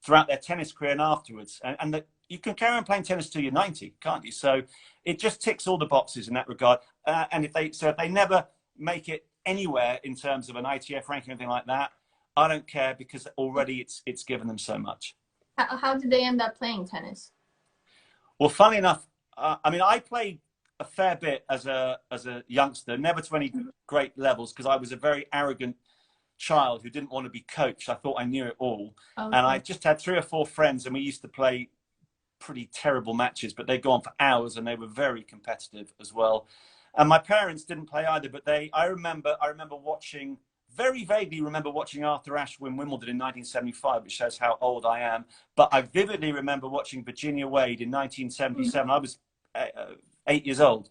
throughout their tennis career and afterwards. And that you can carry on playing tennis till you're 90, can't you? So it just ticks all the boxes in that regard. And if they never make it anywhere in terms of an ITF ranking or anything like that, I don't care, because already it's given them so much. How did they end up playing tennis? Well, funny enough, I mean, I played a fair bit as a youngster, never to any great levels, because I was a very arrogant child who didn't want to be coached. I thought I knew it all. Okay. And I just had 3 or 4 friends, and we used to play pretty terrible matches, but they'd go on for hours, and they were very competitive as well. And my parents didn't play either, but I remember watching, very vaguely remember watching Arthur Ashe win Wimbledon in 1975, which shows how old I am. But I vividly remember watching Virginia Wade in 1977. I was 8 years old,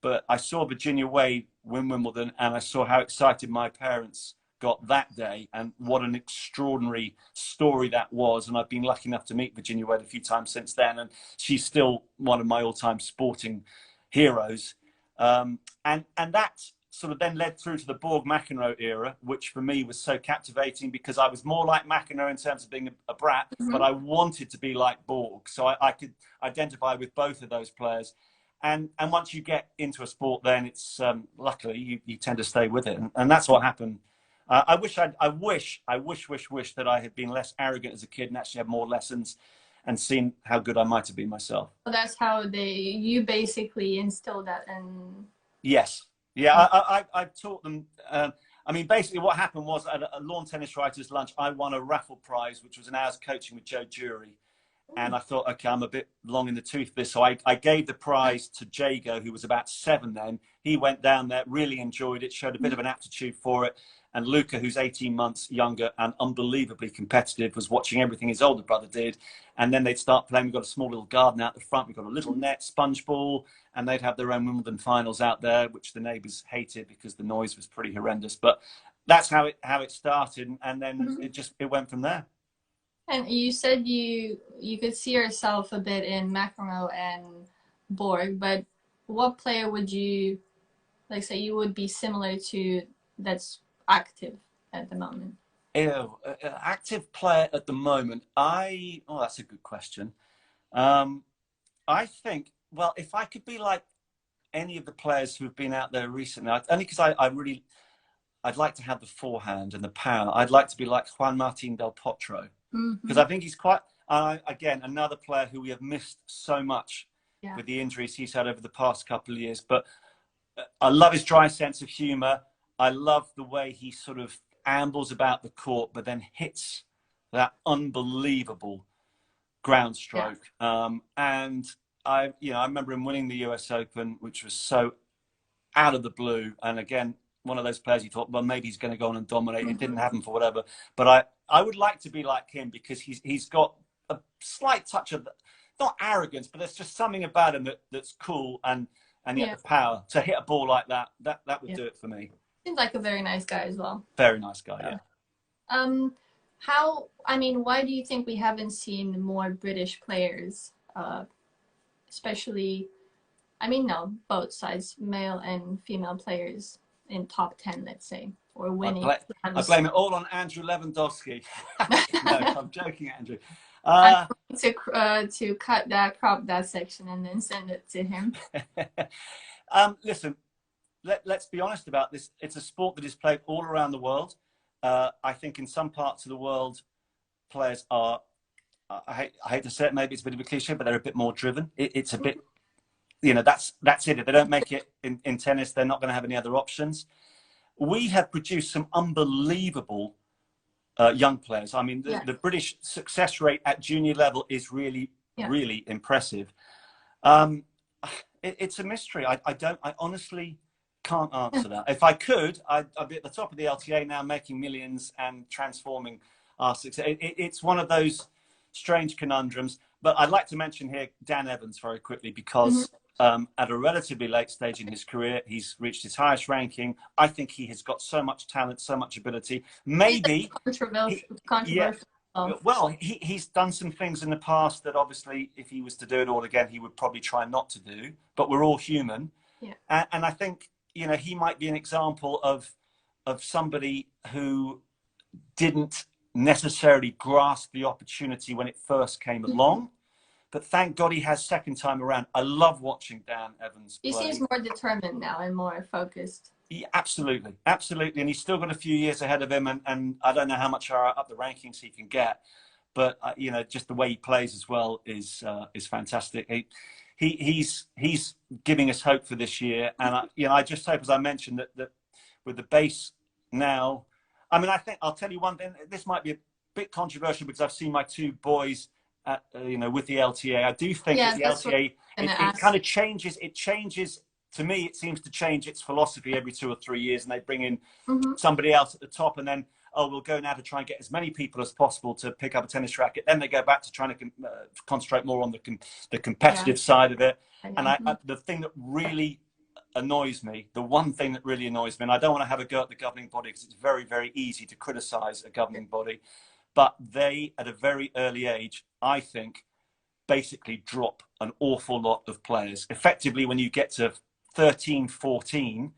but I saw Virginia Wade win Wimbledon, and I saw how excited my parents got that day, and what an extraordinary story that was. And I've been lucky enough to meet Virginia Wade a few times since then, and she's still one of my all-time sporting heroes. And that sort of then led through to the Borg-McEnroe era, which for me was so captivating, because I was more like McEnroe in terms of being a brat, but I wanted to be like Borg. So I could identify with both of those players. And once you get into a sport, then it's luckily you tend to stay with it. And that's what happened. I wish that I had been less arrogant as a kid and actually had more lessons and seen how good I might have been myself. Well, that's how you basically instilled that. And yes. Yeah, I taught them. I mean, basically what happened was at a lawn tennis writers' lunch, I won a raffle prize, which was an hour's coaching with Joe Jury. And I thought, okay, I'm a bit long in the tooth for this. So I gave the prize to Jago, who was about 7 then. He went down there, really enjoyed it, showed a bit of an aptitude for it. And Luca, who's 18 months younger and unbelievably competitive, was watching everything his older brother did. And then they'd start playing. We've got a small little garden out the front. We've got a little net, sponge ball, and they'd have their own Wimbledon finals out there, which the neighbours hated because the noise was pretty horrendous. But that's how it started. And then it went from there. And you said you could see yourself a bit in McEnroe and Borg, but what player would you say you would be similar to that's active at the moment? Active player at the moment. That's a good question. I think, well, if I could be like any of the players who've been out there recently, only because I'd like to have the forehand and the power. I'd like to be like Juan Martín del Potro. Because I think he's quite, again, another player who we have missed so much with the injuries he's had over the past couple of years. But I love his dry sense of humour. I love the way he sort of ambles about the court, but then hits that unbelievable ground stroke. And I remember him winning the US Open, which was so out of the blue. And again, one of those players you thought, well, maybe he's going to go on and dominate. It didn't happen for whatever. But I would like to be like him, because he's got a slight touch of, not arrogance, but there's just something about him that's cool, and yet the power to hit a ball like that would do it for me. Seems like a very nice guy as well. Very nice guy, yeah. Why do you think we haven't seen more British players, especially, both sides, male and female players in top 10, let's say, or winning? I blame it all on Andrew Lewandowski. No, I'm joking, Andrew. I'm going to crop that section and then send it to him. Listen, let's be honest about this. It's a sport that is played all around the world. I think in some parts of the world, players are, I hate to say it, maybe it's a bit of a cliche, but they're a bit more driven. It's a bit, that's it. If they don't make it in tennis, they're not going to have any other options. We have produced some unbelievable young players. I mean, the British success rate at junior level is really, really impressive. It's a mystery. I honestly can't answer that. If I could, I'd be at the top of the LTA now, making millions and transforming our success. It's one of those strange conundrums. But I'd like to mention here Dan Evans very quickly, because at a relatively late stage in his career, he's reached his highest ranking. I think he has got so much talent, so much ability. Maybe controversial. Well, he's done some things in the past that obviously, if he was to do it all again, he would probably try not to do. But we're all human. Yeah. And I think, you know, he might be an example of somebody who didn't necessarily grasp the opportunity when it first came along. But thank God he has second time around. I love watching Dan Evans play. He seems more determined now and more focused. Absolutely, absolutely. And he's still got a few years ahead of him. And I don't know how much higher up the rankings he can get. But, you know, just the way he plays as well is fantastic. He's giving us hope for this year. And, you know, I just hope, as I mentioned, that with the base now, I mean, I think I'll tell you one thing. This might be a bit controversial because I've seen my two boys, you know, with the LTA. I do think that the LTA, it kind of changes. It changes. To me, it seems to change its philosophy every 2 or 3 years, and they bring in somebody else at the top, and then, oh, we'll go now to try and get as many people as possible to pick up a tennis racket. Then they go back to trying to concentrate more on the competitive side of it. And the thing that really annoys me, the one thing that really annoys me, and I don't want to have a go at the governing body because it's very, very easy to criticize a governing body, but they, at a very early age, I think, basically drop an awful lot of players. Effectively, when you get to 13, 14,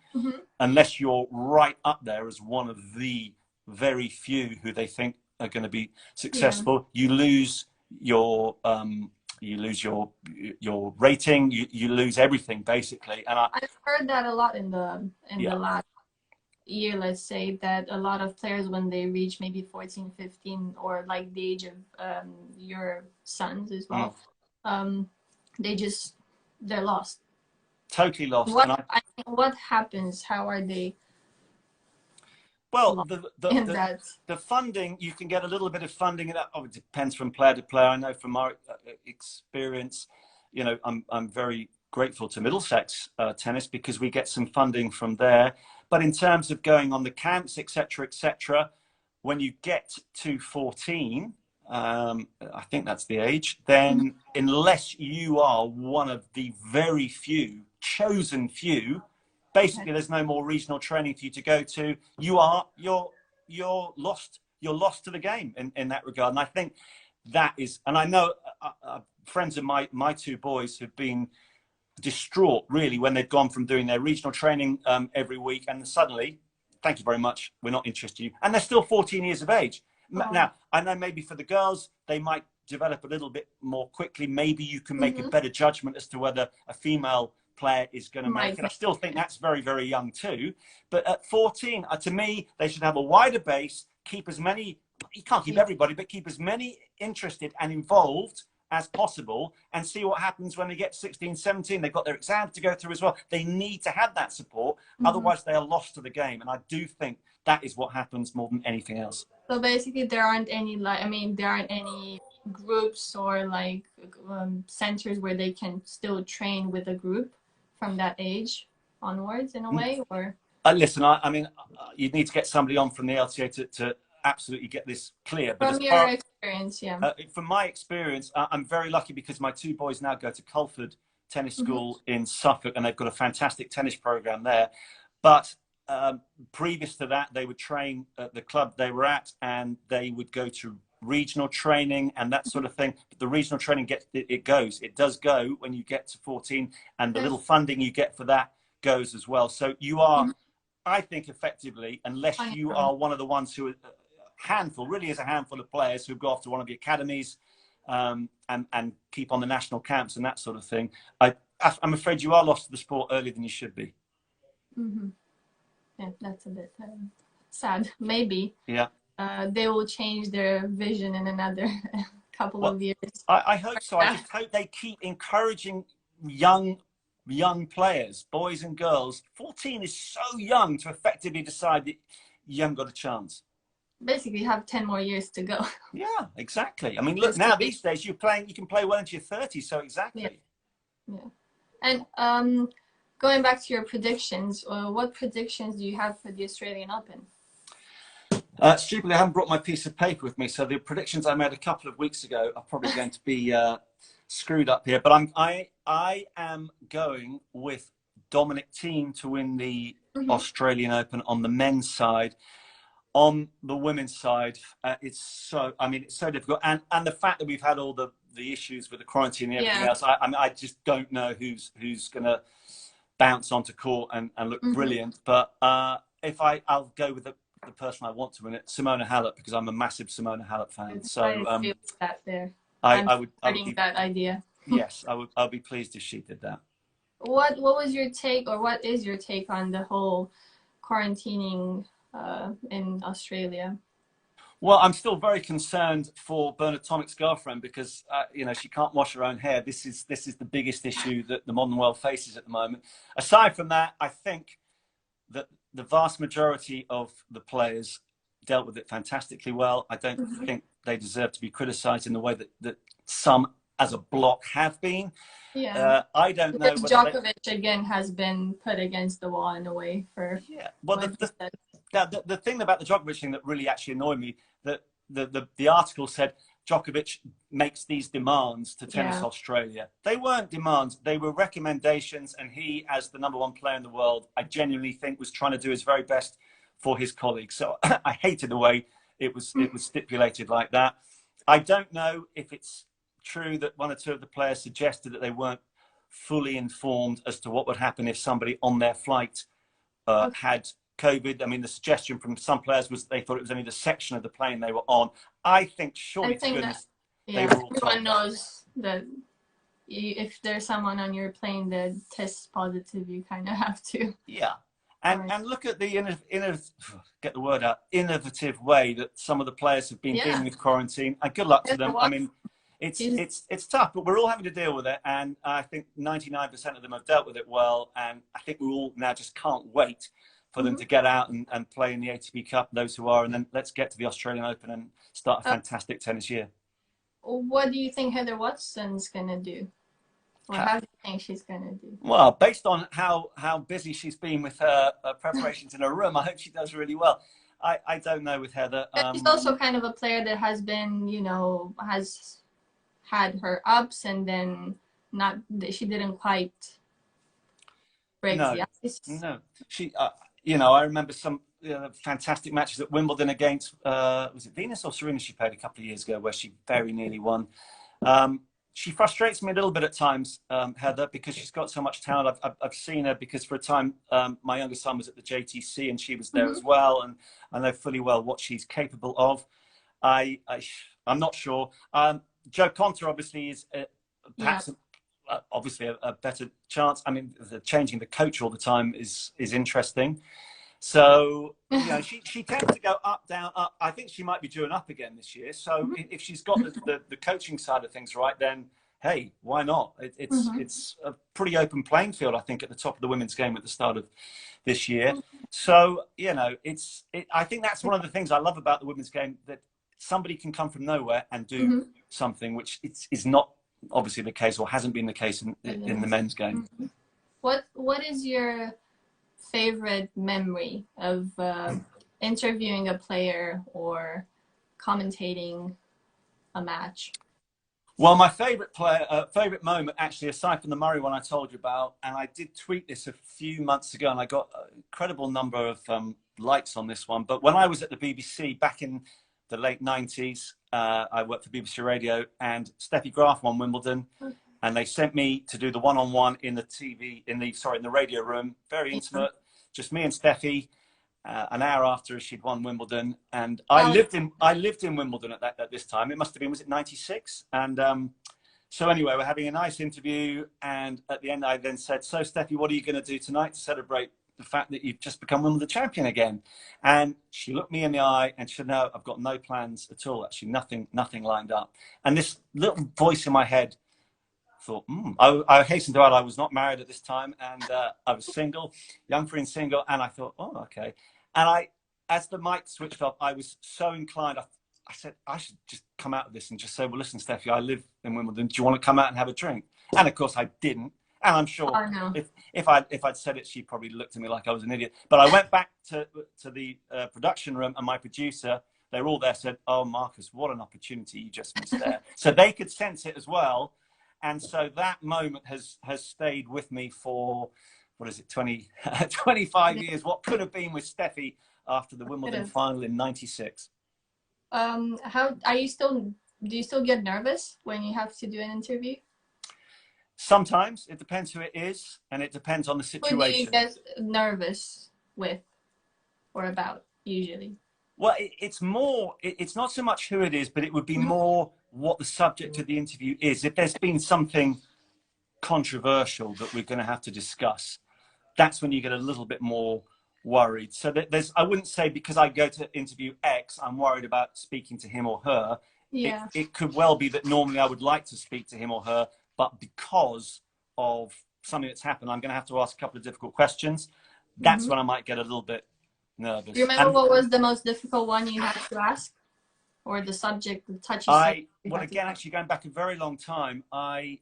unless you're right up there as one of the very few who they think are going to be successful, you lose your rating, you lose everything basically. And I've heard that a lot in the last year, let's say, that a lot of players, when they reach maybe 14, 15, or like the age of your sons as well, they're lost. Totally lost. What happens? How are they? Well, the funding, you can get a little bit of funding. That it depends from player to player. I know from our experience, you know, I'm very grateful to Middlesex Tennis because we get some funding from there. But in terms of going on the camps, etc., when you get to 14, I think that's the age, then unless you are one of the very few, chosen few, basically there's no more regional training for you to go to. You're lost to the game in that regard. And I think that is, and I know friends of my two boys have been distraught really when they've gone from doing their regional training every week and suddenly, thank you very much, we're not interested in you, and they're still 14 years of age. Now I know maybe for the girls they might develop a little bit more quickly. Maybe you can make a better judgment as to whether a female player is going to make it. I still think that's very, very young too. But at 14, to me, they should have a wider base, keep as many, you can't keep everybody, but keep as many interested and involved as possible and see what happens when they get 16, 17. They've got their exams to go through as well. They need to have that support. Otherwise, they are lost to the game. And I do think that is what happens more than anything else. So basically, there aren't any, there aren't any groups or like centers where they can still train with a group from that age onwards in a way, or? Listen, I mean, you need to get somebody on from the LTA to absolutely get this clear. But from your experience, from my experience, I'm very lucky because my two boys now go to Culford Tennis School in Suffolk, and they've got a fantastic tennis program there. But previous to that, they would train at the club they were at, and they would go to regional training and that sort of thing. But the regional training it does go when you get to 14, and the little funding you get for that goes as well. So you are, I think, effectively, unless you are one of the ones who are really is a handful of players who go off to one of the academies and keep on the national camps and that sort of thing, I'm afraid you are lost to the sport earlier than you should be. Yeah, that's a bit sad. Maybe they will change their vision in another couple of years. I hope so. I just hope they keep encouraging young players, boys and girls. 14 is so young to effectively decide that you haven't got a chance. Basically, you have 10 more years to go. Yeah, exactly. I mean, look, now these days you can play well into your 30s, so exactly. Yeah. And going back to your predictions, what predictions do you have for the Australian Open? Stupidly, I haven't brought my piece of paper with me, so the predictions I made a couple of weeks ago are probably going to be screwed up here. But I am going with Dominic Thiem to win the Australian Open on the men's side. On the women's side, it's so difficult, and the fact that we've had all the issues with the quarantine and everything else, I just don't know who's going to bounce onto court and look brilliant. But I'll go with the person I want to win it, Simona Halep, because I'm a massive Simona Halep fan. So I feel that there. I would be, that idea. Yes, I'll be pleased if she did that. What was your take, or what is your take on the whole quarantining in Australia? Well, I'm still very concerned for Bernard Tomic's girlfriend, because you know, she can't wash her own hair. This is the biggest issue that the modern world faces at the moment. Aside from that, I think that the vast majority of the players dealt with it fantastically well. I don't think they deserve to be criticised in the way that some as a block have been. Yeah. I don't know. Djokovic again has been put against the wall in a way for. Yeah. Well, the thing about the Djokovic thing that really actually annoyed me, that the article said Djokovic makes these demands to Tennis Australia. They weren't demands; they were recommendations. And he, as the #1 player in the world, I genuinely think was trying to do his very best for his colleagues. So I hated the way it was stipulated like that. I don't know if it's true that one or two of the players suggested that they weren't fully informed as to what would happen if somebody on their flight had COVID. I mean, the suggestion from some players was they thought it was only the section of the plane they were on. I think surely to goodness they were all told. Everyone knows that if there's someone on your plane that tests positive, you kind of have to. Yeah. And look at the get the word out, innovative way that some of the players have been dealing with quarantine. And good luck to them. I mean, it's tough, but we're all having to deal with it. And I think 99% of them have dealt with it well. And I think we all now just can't wait for them to get out and play in the ATP Cup, those who are. And then let's get to the Australian Open and start a fantastic tennis year. What do you think Heather Watson's going to do? Or how do you think she's going to do? Well, based on how busy she's been with her preparations in her room, I hope she does really well. I don't know with Heather. She's also kind of a player that has been, you know, has had her ups and then she didn't quite break the ice. No, she, you know, I remember some fantastic matches at Wimbledon against, was it Venus or Serena she played a couple of years ago, where she very nearly won. She frustrates me a little bit at times, Heather, because she's got so much talent. I've seen her because for a time, my younger son was at the JTC and she was there as well. And I know fully well what she's capable of. I'm not sure. Joe Conter obviously is perhaps obviously a better chance. I mean, changing the coach all the time is interesting. So, you know, she tends to go up, down, up. I think she might be doing up again this year. So if she's got the coaching side of things right, then, hey, why not? It's a pretty open playing field, I think, at the top of the women's game at the start of this year. So, you know, I think that's one of the things I love about the women's game, that somebody can come from nowhere and do something, which is not obviously the case, or hasn't been the case in the men's game. What is your favorite memory of interviewing a player or commentating a match? Well, my favorite moment, actually, aside from the Murray one I told you about, and I did tweet this a few months ago, and I got an incredible number of likes on this one. But when I was at the BBC back in the late 90s, I worked for BBC Radio, and Steffi Graf won Wimbledon. And they sent me to do the one-on-one in the radio room, very intimate, just me and Steffi, an hour after she'd won Wimbledon. And I lived in Wimbledon at this time. It must have been, was it 96? And so anyway, we're having a nice interview. And at the end, I then said, so Steffi, what are you going to do tonight to celebrate the fact that you've just become Wimbledon champion again? And she looked me in the eye and she said, no, I've got no plans at all. Actually, nothing lined up. And this little voice in my head thought, I hastened to add I was not married at this time, and I was single, young, free and single, and I thought, oh, okay. And as the mic switched off, I was so inclined, I said, I should just come out of this and just say, well, listen, Steffi, I live in Wimbledon. Do you want to come out and have a drink? And of course I didn't. And I'm sure if I'd said it, she probably looked at me like I was an idiot. But I went back to the production room, and my producer, they were all there, said, oh, Marcus, what an opportunity you just missed there. So they could sense it as well. And so that moment has stayed with me for, 25 years. What could have been with Steffi after the Wimbledon final in 96. Do you still get nervous when you have to do an interview? Sometimes it depends who it is, and it depends on the Who do you situation. get nervous with or about usually? Well, it's more, it's not so much who it is, but it would be more what the subject of the interview is. If there's been something controversial that we're going to have to discuss, that's when you get a little bit more worried. So that I wouldn't say because I go to interview X, I'm worried about speaking to him or her. Yeah. It could well be that normally I would like to speak to him or her, but because of something that's happened, I'm going to have to ask a couple of difficult questions. That's when I might get a little bit nervous. Do you remember what was the most difficult one you had to ask, or the subject, the touchy subject? Well, again, actually going back a very long time, I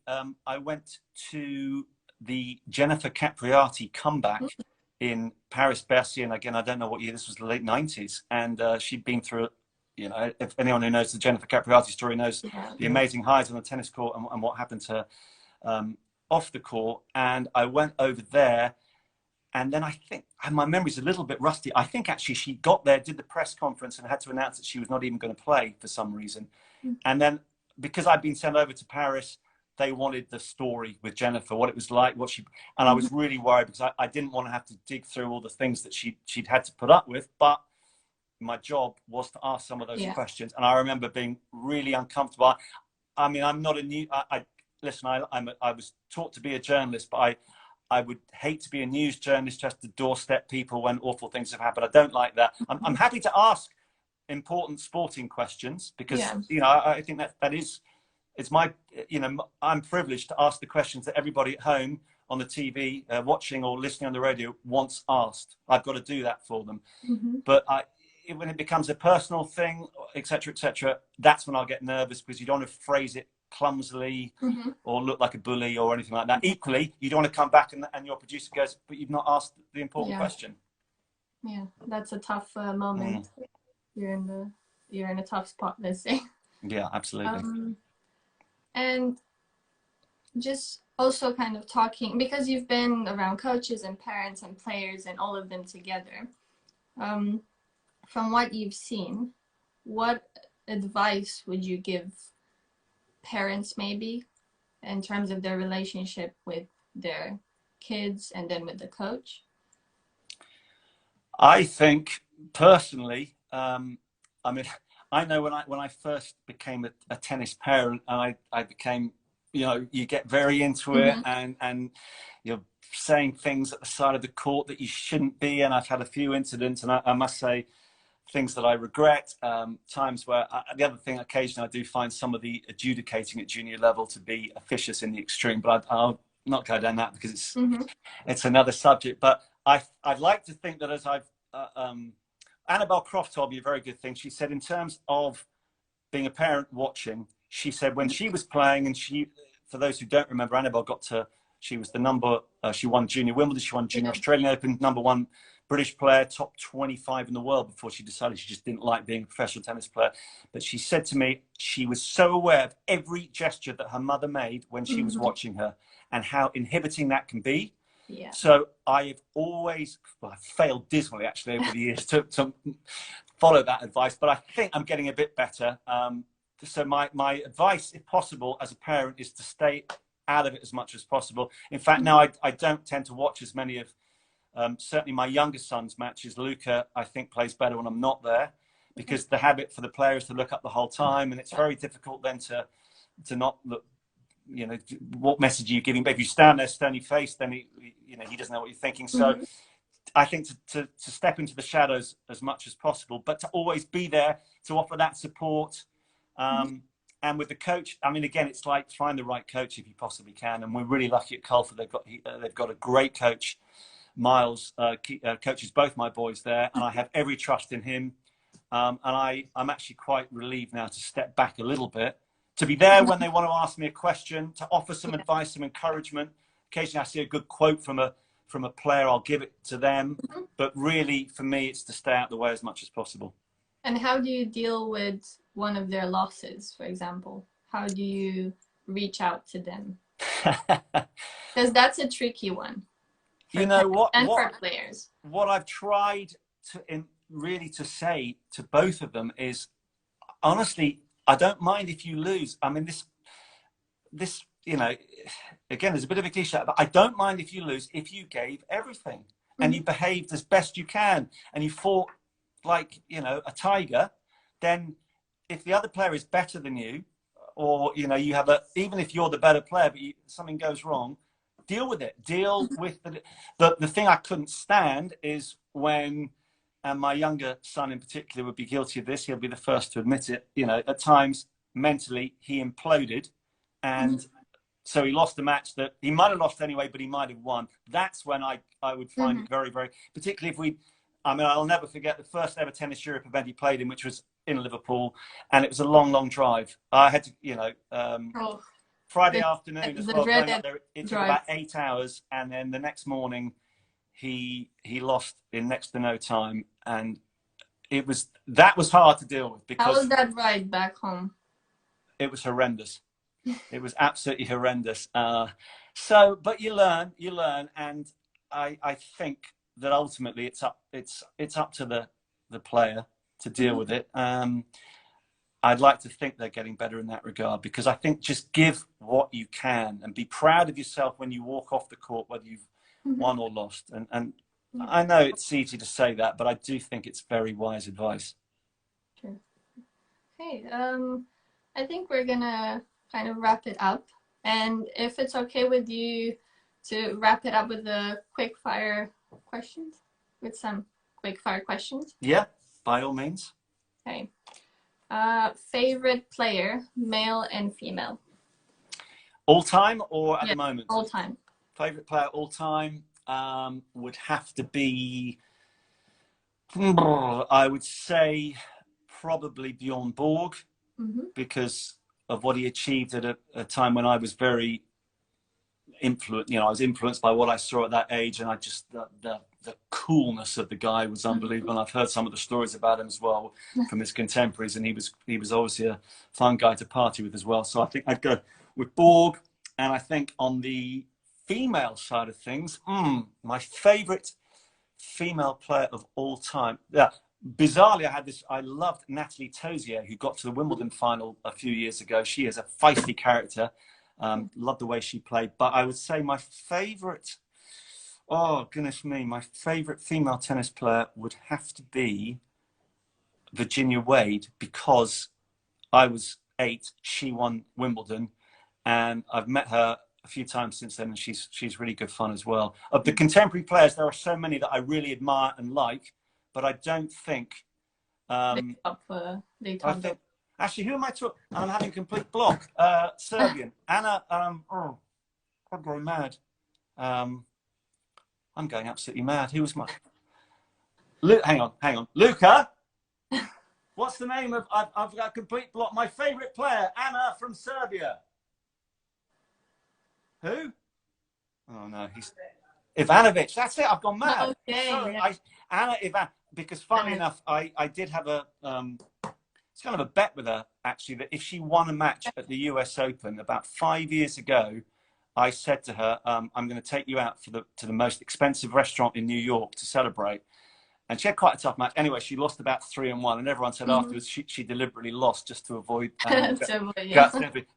went to the Jennifer Capriati comeback in Paris-Bercy, and again, I don't know what year this was, the late 90s, and she'd been through, you know, if anyone who knows the Jennifer Capriati story knows the amazing highs on the tennis court and what happened to her off the court. And I went over there, and then I think, and my memory's a little bit rusty, I think actually she got there, did the press conference, and had to announce that she was not even going to play for some reason. And then because I'd been sent over to Paris, they wanted the story with Jennifer, what it was like, what she, and I was really worried because I didn't want to have to dig through all the things that she'd had to put up with, but my job was to ask some of those questions. And I remember being really uncomfortable. I mean, I'm not a new, listen, I was taught to be a journalist, but I would hate to be a news journalist just to doorstep people when awful things have happened. I don't like that. I'm happy to ask important sporting questions because, you know, I think that is, it's my, you know, I'm privileged to ask the questions that everybody at home on the TV, watching or listening on the radio wants asked. I've got to do that for them. But when it becomes a personal thing, et cetera, that's when I'll get nervous because you don't want to phrase it clumsily or look like a bully or anything like that. Equally, you don't want to come back and your producer goes, but you've not asked the important question. Yeah, that's a tough moment. You're in a tough spot, let's say. Yeah, absolutely. And just also kind of talking, because you've been around coaches and parents and players and all of them together, from what you've seen, what advice would you give parents maybe in terms of their relationship with their kids and then with the coach? I think personally, I mean, I know when I first became a tennis parent, and I became, you know, you get very into it, and you're saying things at the side of the court that you shouldn't be. And I've had a few incidents, and I must say, things that I regret, times where the other thing, occasionally I do find some of the adjudicating at junior level to be officious in the extreme, but I'll not go down that because it's another subject. But I'd like to think that as I've, Annabelle Croft told me a very good thing. She said, in terms of being a parent watching, she said when she was playing, and for those who don't remember, Annabelle she was the she won Junior Wimbledon, she won Junior Australian Open, #1 British player, top 25 in the world before she decided she just didn't like being a professional tennis player. But she said to me, she was so aware of every gesture that her mother made when she was watching her and how inhibiting that can be. Yeah. So I've always, well, I've failed dismally actually over the years to follow that advice, but I think I'm getting a bit better. So my advice, if possible, as a parent is to stay out of it as much as possible. In fact, now I don't tend to watch as many of, certainly my youngest son's matches. Luca, I think, plays better when I'm not there because the habit for the players to look up the whole time, and it's very difficult then to not look, you know, what message are you giving? But if you stand there stony faced, then he doesn't know what you're thinking. So I think to step into the shadows as much as possible, but to always be there to offer that support. And with the coach, I mean, again, it's like find the right coach if you possibly can. And we're really lucky at Culford. They've got a great coach. Miles coaches both my boys there, and I have every trust in him. And I'm actually quite relieved now to step back a little bit, to be there when they want to ask me a question, to offer some advice, some encouragement. Occasionally I see a good quote from a player, I'll give it to them. But really, for me, it's to stay out of the way as much as possible. And how do you deal with one of their losses, for example? How do you reach out to them? Because that's a tricky one. You know what? And for players. What I've tried to say to both of them is, honestly, I don't mind if you lose. I mean, this, you know, again, there's a bit of a cliche, but I don't mind if you lose if you gave everything and you behaved as best you can and you fought like, you know, a tiger. Then if the other player is better than you, or, you know, you have even if you're the better player, but something goes wrong, deal with it. Deal with the thing I couldn't stand is when, and my younger son in particular would be guilty of this, he'll be the first to admit it, you know, at times mentally he imploded, and so he lost a match that he might have lost anyway, but he might have won. That's when I would find it very, very, particularly if I'll never forget the first ever Tennis Europe event he played in, which was in Liverpool, and it was a long, long drive. I had to, you know, Friday afternoon as well, going up there, it took about 8 hours, and then the next morning he lost in next to no time, and that was hard to deal with. Because how was that ride back home? It was horrendous. It was absolutely horrendous. But you learn, and I think that ultimately it's up to the player to deal with it. I'd like to think they're getting better in that regard, because I think just give what you can and be proud of yourself when you walk off the court, whether you've won or lost. And I know it's easy to say that, but I do think it's very wise advice. Sure. Okay, I think we're gonna kind of wrap it up, and if it's okay with you to wrap it up with the quick fire questions, with some quick fire questions. Yeah, by all means. Okay. Favorite player, male and female? All time or at the moment? All time. Favorite player all time would have to be, I would say, probably Bjorn Borg, because of what he achieved at a time when I was very influenced. You know, I was influenced by what I saw at that age, and I just the coolness of the guy was unbelievable. And I've heard some of the stories about him as well from his contemporaries, and he was obviously a fun guy to party with as well. So I think I'd go with Borg. And I think on the female side of things, my favorite female player of all time. Yeah, bizarrely, I loved Natalie Tozier, who got to the Wimbledon final a few years ago. She is a feisty character. Loved the way she played. But I would say my favorite, oh goodness me, my favorite female tennis player would have to be Virginia Wade, because I was 8, she won Wimbledon, and I've met her a few times since then, and she's really good fun as well. Of the contemporary players, there are so many that I really admire and like, but I don't think. Actually, who am I talking? I'm having complete block. Serbian Anna. I'm going mad. I'm going absolutely mad. Who was my? Hang on, Luca. What's the name of? I've got a complete block. My favourite player, Anna from Serbia. Who? Oh no, he's Ivanovic. That's it. I've gone mad. Okay. Sorry, Anna Ivan. Because funnily enough, I did have it's kind of a bet with her, actually, that if she won a match at the US Open about 5 years ago, I said to her, I'm going to take you out to the most expensive restaurant in New York to celebrate. And she had quite a tough match. Anyway, she lost about 3-1, and everyone said afterwards she deliberately lost just to avoid. But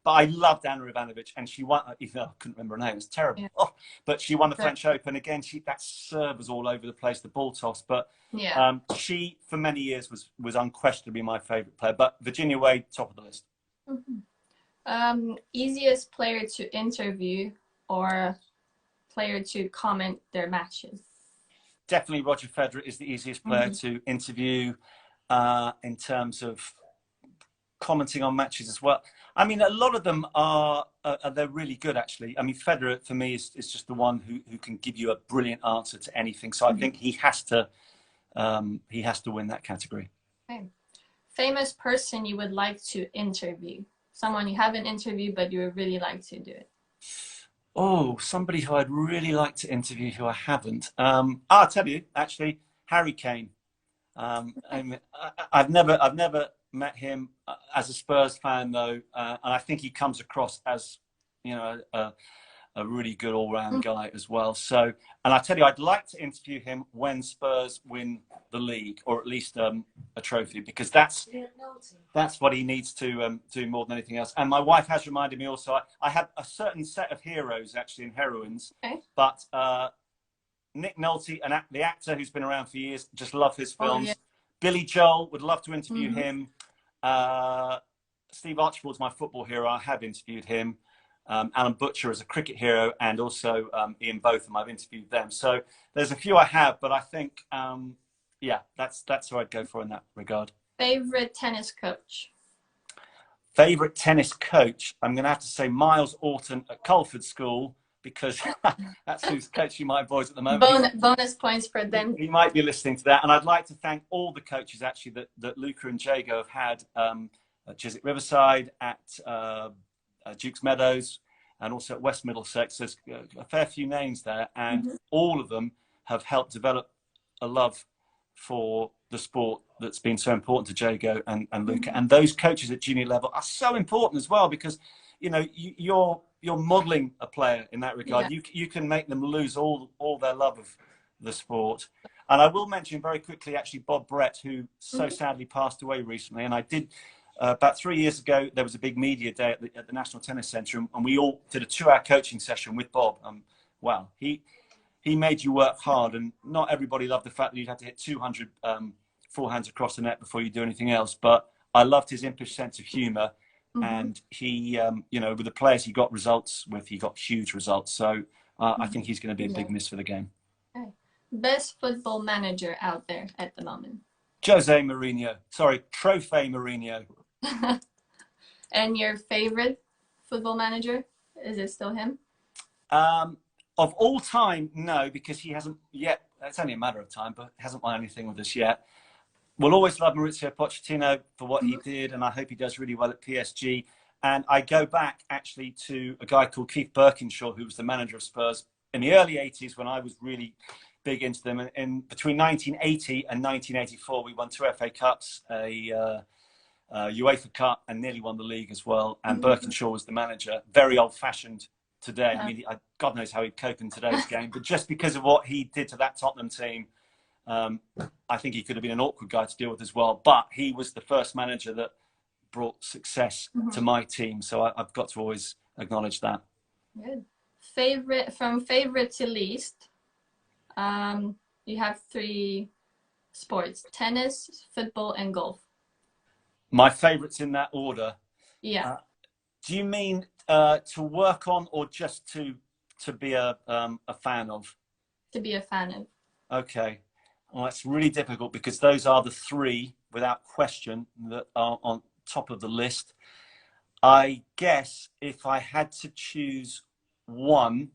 I loved Anna Ivanovic, and she won. Even though I couldn't remember her name, it was terrible. Yeah. Oh, but she won the French Open again. That serve was all over the place, the ball toss. But she, for many years, was unquestionably my favourite player. But Virginia Wade, top of the list. Easiest player to interview or player to comment their matches? Definitely Roger Federer is the easiest player to interview in terms of commenting on matches as well. I mean, a lot of them they're really good, actually. I mean, Federer, for me, is just the one who can give you a brilliant answer to anything. So I think he has to win that category. Okay. Famous person you would like to interview? Someone you haven't interviewed, but you would really like to do it. Oh, somebody who I'd really like to interview who I haven't. I'll tell you, actually, Harry Kane. I've never met him as a Spurs fan, though, and I think he comes across as, you know, a really good all-round guy as well. So, and I tell you, I'd like to interview him when Spurs win the league, or at least a trophy, because that's what he needs to do more than anything else. And my wife has reminded me also, I have a certain set of heroes actually and heroines, but Nick Nolte, the actor who's been around for years, just love his films. Yeah. Billy Joel, would love to interview him. Steve Archibald's my football hero. I have interviewed him. Alan Butcher is a cricket hero, and also Ian Botham. I've interviewed them. So there's a few I have, but I think, yeah, that's who I'd go for in that regard. Favorite tennis coach? Favorite tennis coach? I'm going to have to say Miles Orton at Culford School, because that's who's coaching my boys at the moment. Bonus points for them. He might be listening to that. And I'd like to thank all the coaches, actually, that Luca and Jago have had at Chiswick Riverside, at Duke's Meadows, and also at West Middlesex. There's a fair few names there, and all of them have helped develop a love for the sport that's been so important to Jago and Luca. And those coaches at junior level are so important as well, because, you know, you're modelling a player in that regard. Yeah. You can make them lose all their love of the sport. And I will mention very quickly, actually, Bob Brett, who so sadly passed away recently. And I did, about 3 years ago, there was a big media day at the National Tennis Centre, and we all did a 2-hour coaching session with Bob. Wow, he made you work hard, and not everybody loved the fact that you had to hit 200 forehands across the net before you do anything else. But I loved his impish sense of humour. And he, you know, with the players he got results with, he got huge results. So I think he's going to be a big miss for the game. Okay. Best football manager out there at the moment? Jose Mourinho. Sorry, Trofe Mourinho. And your favorite football manager? Is it still him? Of all time, no, because he hasn't yet. It's only a matter of time, but hasn't won anything with us yet. We'll always love Maurizio Pochettino for what he did, and I hope he does really well at PSG. And I go back, actually, to a guy called Keith Birkinshaw, who was the manager of Spurs in the early 80s when I was really big into them. And between 1980 and 1984, we won 2 FA Cups, a UEFA Cup, and nearly won the league as well. And Birkinshaw was the manager. Very old-fashioned today. I mean, God knows how he'd cope in today's game. But just because of what he did to that Tottenham team, I think he could have been an awkward guy to deal with as well. But he was the first manager that brought success to my team. So I've got to always acknowledge that. Good. From favorite to least, you have 3 sports: tennis, football, and golf. My favorites in that order? Yeah. Do you mean to work on, or just to be a fan of? To be a fan of. Okay. Well, that's really difficult, because those are the 3, without question, that are on top of the list. I guess if I had to choose one,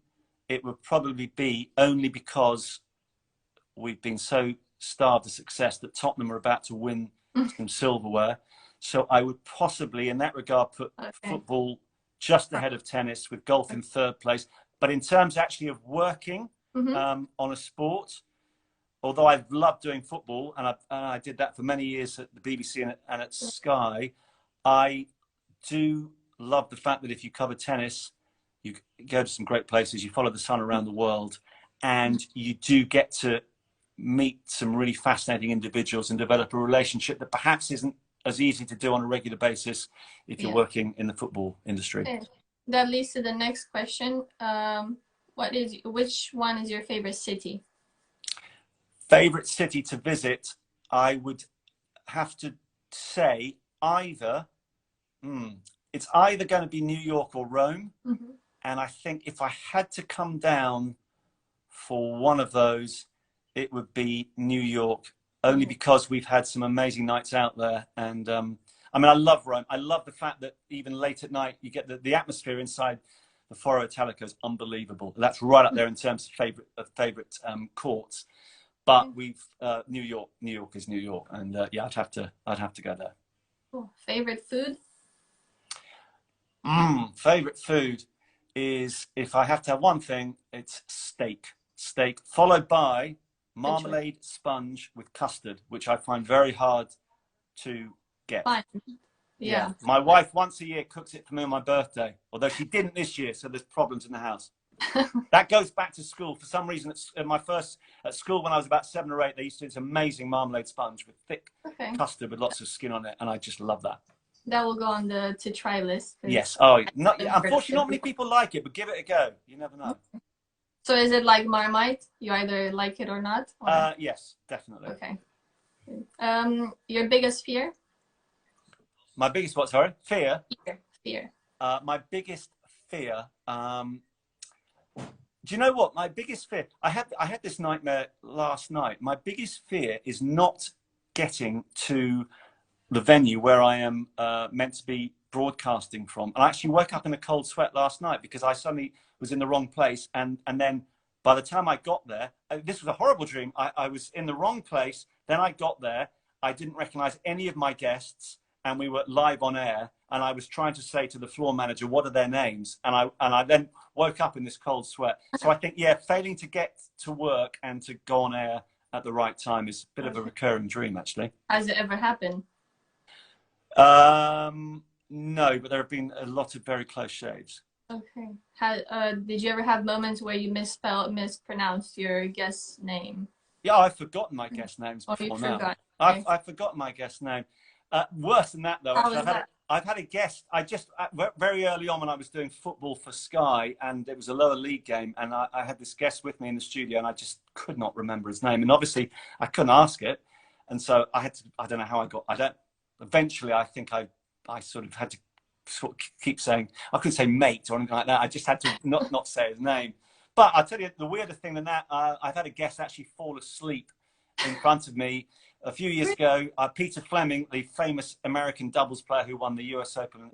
it would probably be, only because we've been so starved of success, that Tottenham are about to win some silverware. So I would possibly, in that regard, put football just ahead of tennis, with golf in 3rd place. But in terms actually of working on a sport, although I've loved doing football, and I did that for many years at the BBC and at Sky, I do love the fact that if you cover tennis, you go to some great places, you follow the sun around the world, and you do get to meet some really fascinating individuals and develop a relationship that perhaps isn't as easy to do on a regular basis if you're working in the football industry. Okay. That leads to the next question. Which one is your favorite city? Favorite city to visit, I would have to say it's either going to be New York or Rome. And I think if I had to come down for one of those, it would be New York, only because we've had some amazing nights out there. And I mean, I love Rome. I love the fact that even late at night, you get the atmosphere inside the Foro Italico is unbelievable. That's right up there in terms of favorite courts. But we've New York is New York, and yeah, I'd have to go there. Cool. Favorite food? Favorite food is, if I have to have one thing, it's steak. Steak followed by marmalade sponge with custard, which I find very hard to get. Fine. Yeah. My wife once a year cooks it for me on my birthday, although she didn't this year, so there's problems in the house. That goes back to school. For some reason, at school when I was about 7 or 8, they used to do this amazing marmalade sponge with thick custard with lots of skin on it, and I just love that. That will go on the to try list. Yes. Oh, unfortunately, not many people like it, but give it a go. You never know. So is it like Marmite? You either like it or not? Or? Yes, definitely. Okay. Your biggest fear? My biggest what? Sorry, fear. Fear. My biggest fear. Do you know what? My biggest fear. I had this nightmare last night. My biggest fear is not getting to the venue where I am meant to be broadcasting from. And I actually woke up in a cold sweat last night because I suddenly was in the wrong place. And then by the time I got there, this was a horrible dream. I was in the wrong place. Then I got there. I didn't recognize any of my guests, and we were live on air. And I was trying to say to the floor manager, what are their names? And I then woke up in this cold sweat. So I think, yeah, failing to get to work and to go on air at the right time is a bit of a recurring dream, actually. Has it ever happened? No, but there have been a lot of very close shaves. Okay. Did you ever have moments where you mispronounced your guest's name? Yeah, I've forgotten my guest names before now. Okay. I've forgotten my guest name. Worse than that, though. Actually, I've had a guest. Very early on when I was doing football for Sky, and it was a lower league game, and I had this guest with me in the studio, and I just could not remember his name. And obviously, I couldn't ask it, and so I had to. I don't know how I got. Eventually, I think I sort of had to sort of keep saying. I couldn't say mate or anything like that. I just had to not say his name. But I'll tell you the weirder thing than that. I've had a guest actually fall asleep in front of me. A few years ago, Peter Fleming, the famous American doubles player who won the US Open,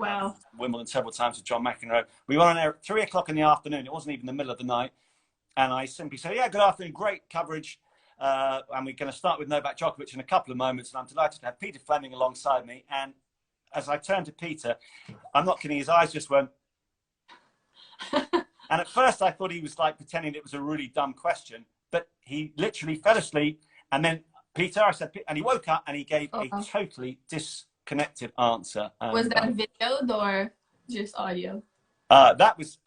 Wimbledon several times with John McEnroe. We were on air at 3 o'clock in the afternoon. It wasn't even the middle of the night. And I simply said, yeah, good afternoon, great coverage. And we're going to start with Novak Djokovic in a couple of moments. And I'm delighted to have Peter Fleming alongside me. And as I turned to Peter, I'm not kidding, his eyes just went. And at first I thought he was like pretending it was a really dumb question. But he literally fell asleep. And then Peter, I said, and he woke up and he gave a totally disconnected answer. And, was that videoed or just audio? That was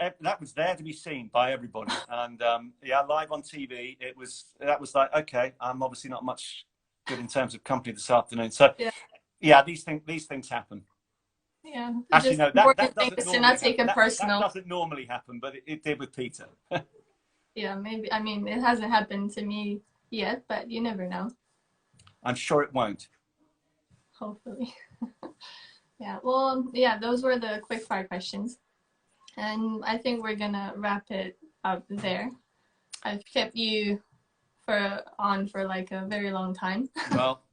there to be seen by everybody, and yeah, live on TV. That was like, okay, I'm obviously not much good in terms of company this afternoon. So yeah, these things happen. Yeah, actually, no, that doesn't normally happen, but it did with Peter. Yeah, maybe. I mean, it hasn't happened to me yet, but you never know. I'm sure it won't. Hopefully. Yeah, well, yeah, those were the quick fire questions. And I think we're going to wrap it up there. I've kept you for like a very long time. Well,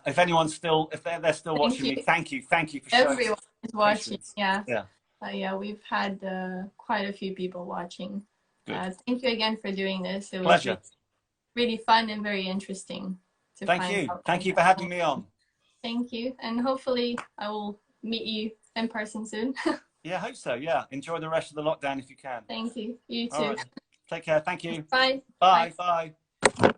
if anyone's still, if they're still watching me, thank you for showing. Everyone is watching, yeah. Yeah. Yeah, we've had quite a few people watching. Thank you again for doing this. It was pleasure. Really fun and very interesting. Thank you for having me on. Thank you. And hopefully I will meet you in person soon. Yeah, I hope so. Yeah. Enjoy the rest of the lockdown if you can. Thank you. You too. All right. Take care. Thank you. Bye. Bye. Bye.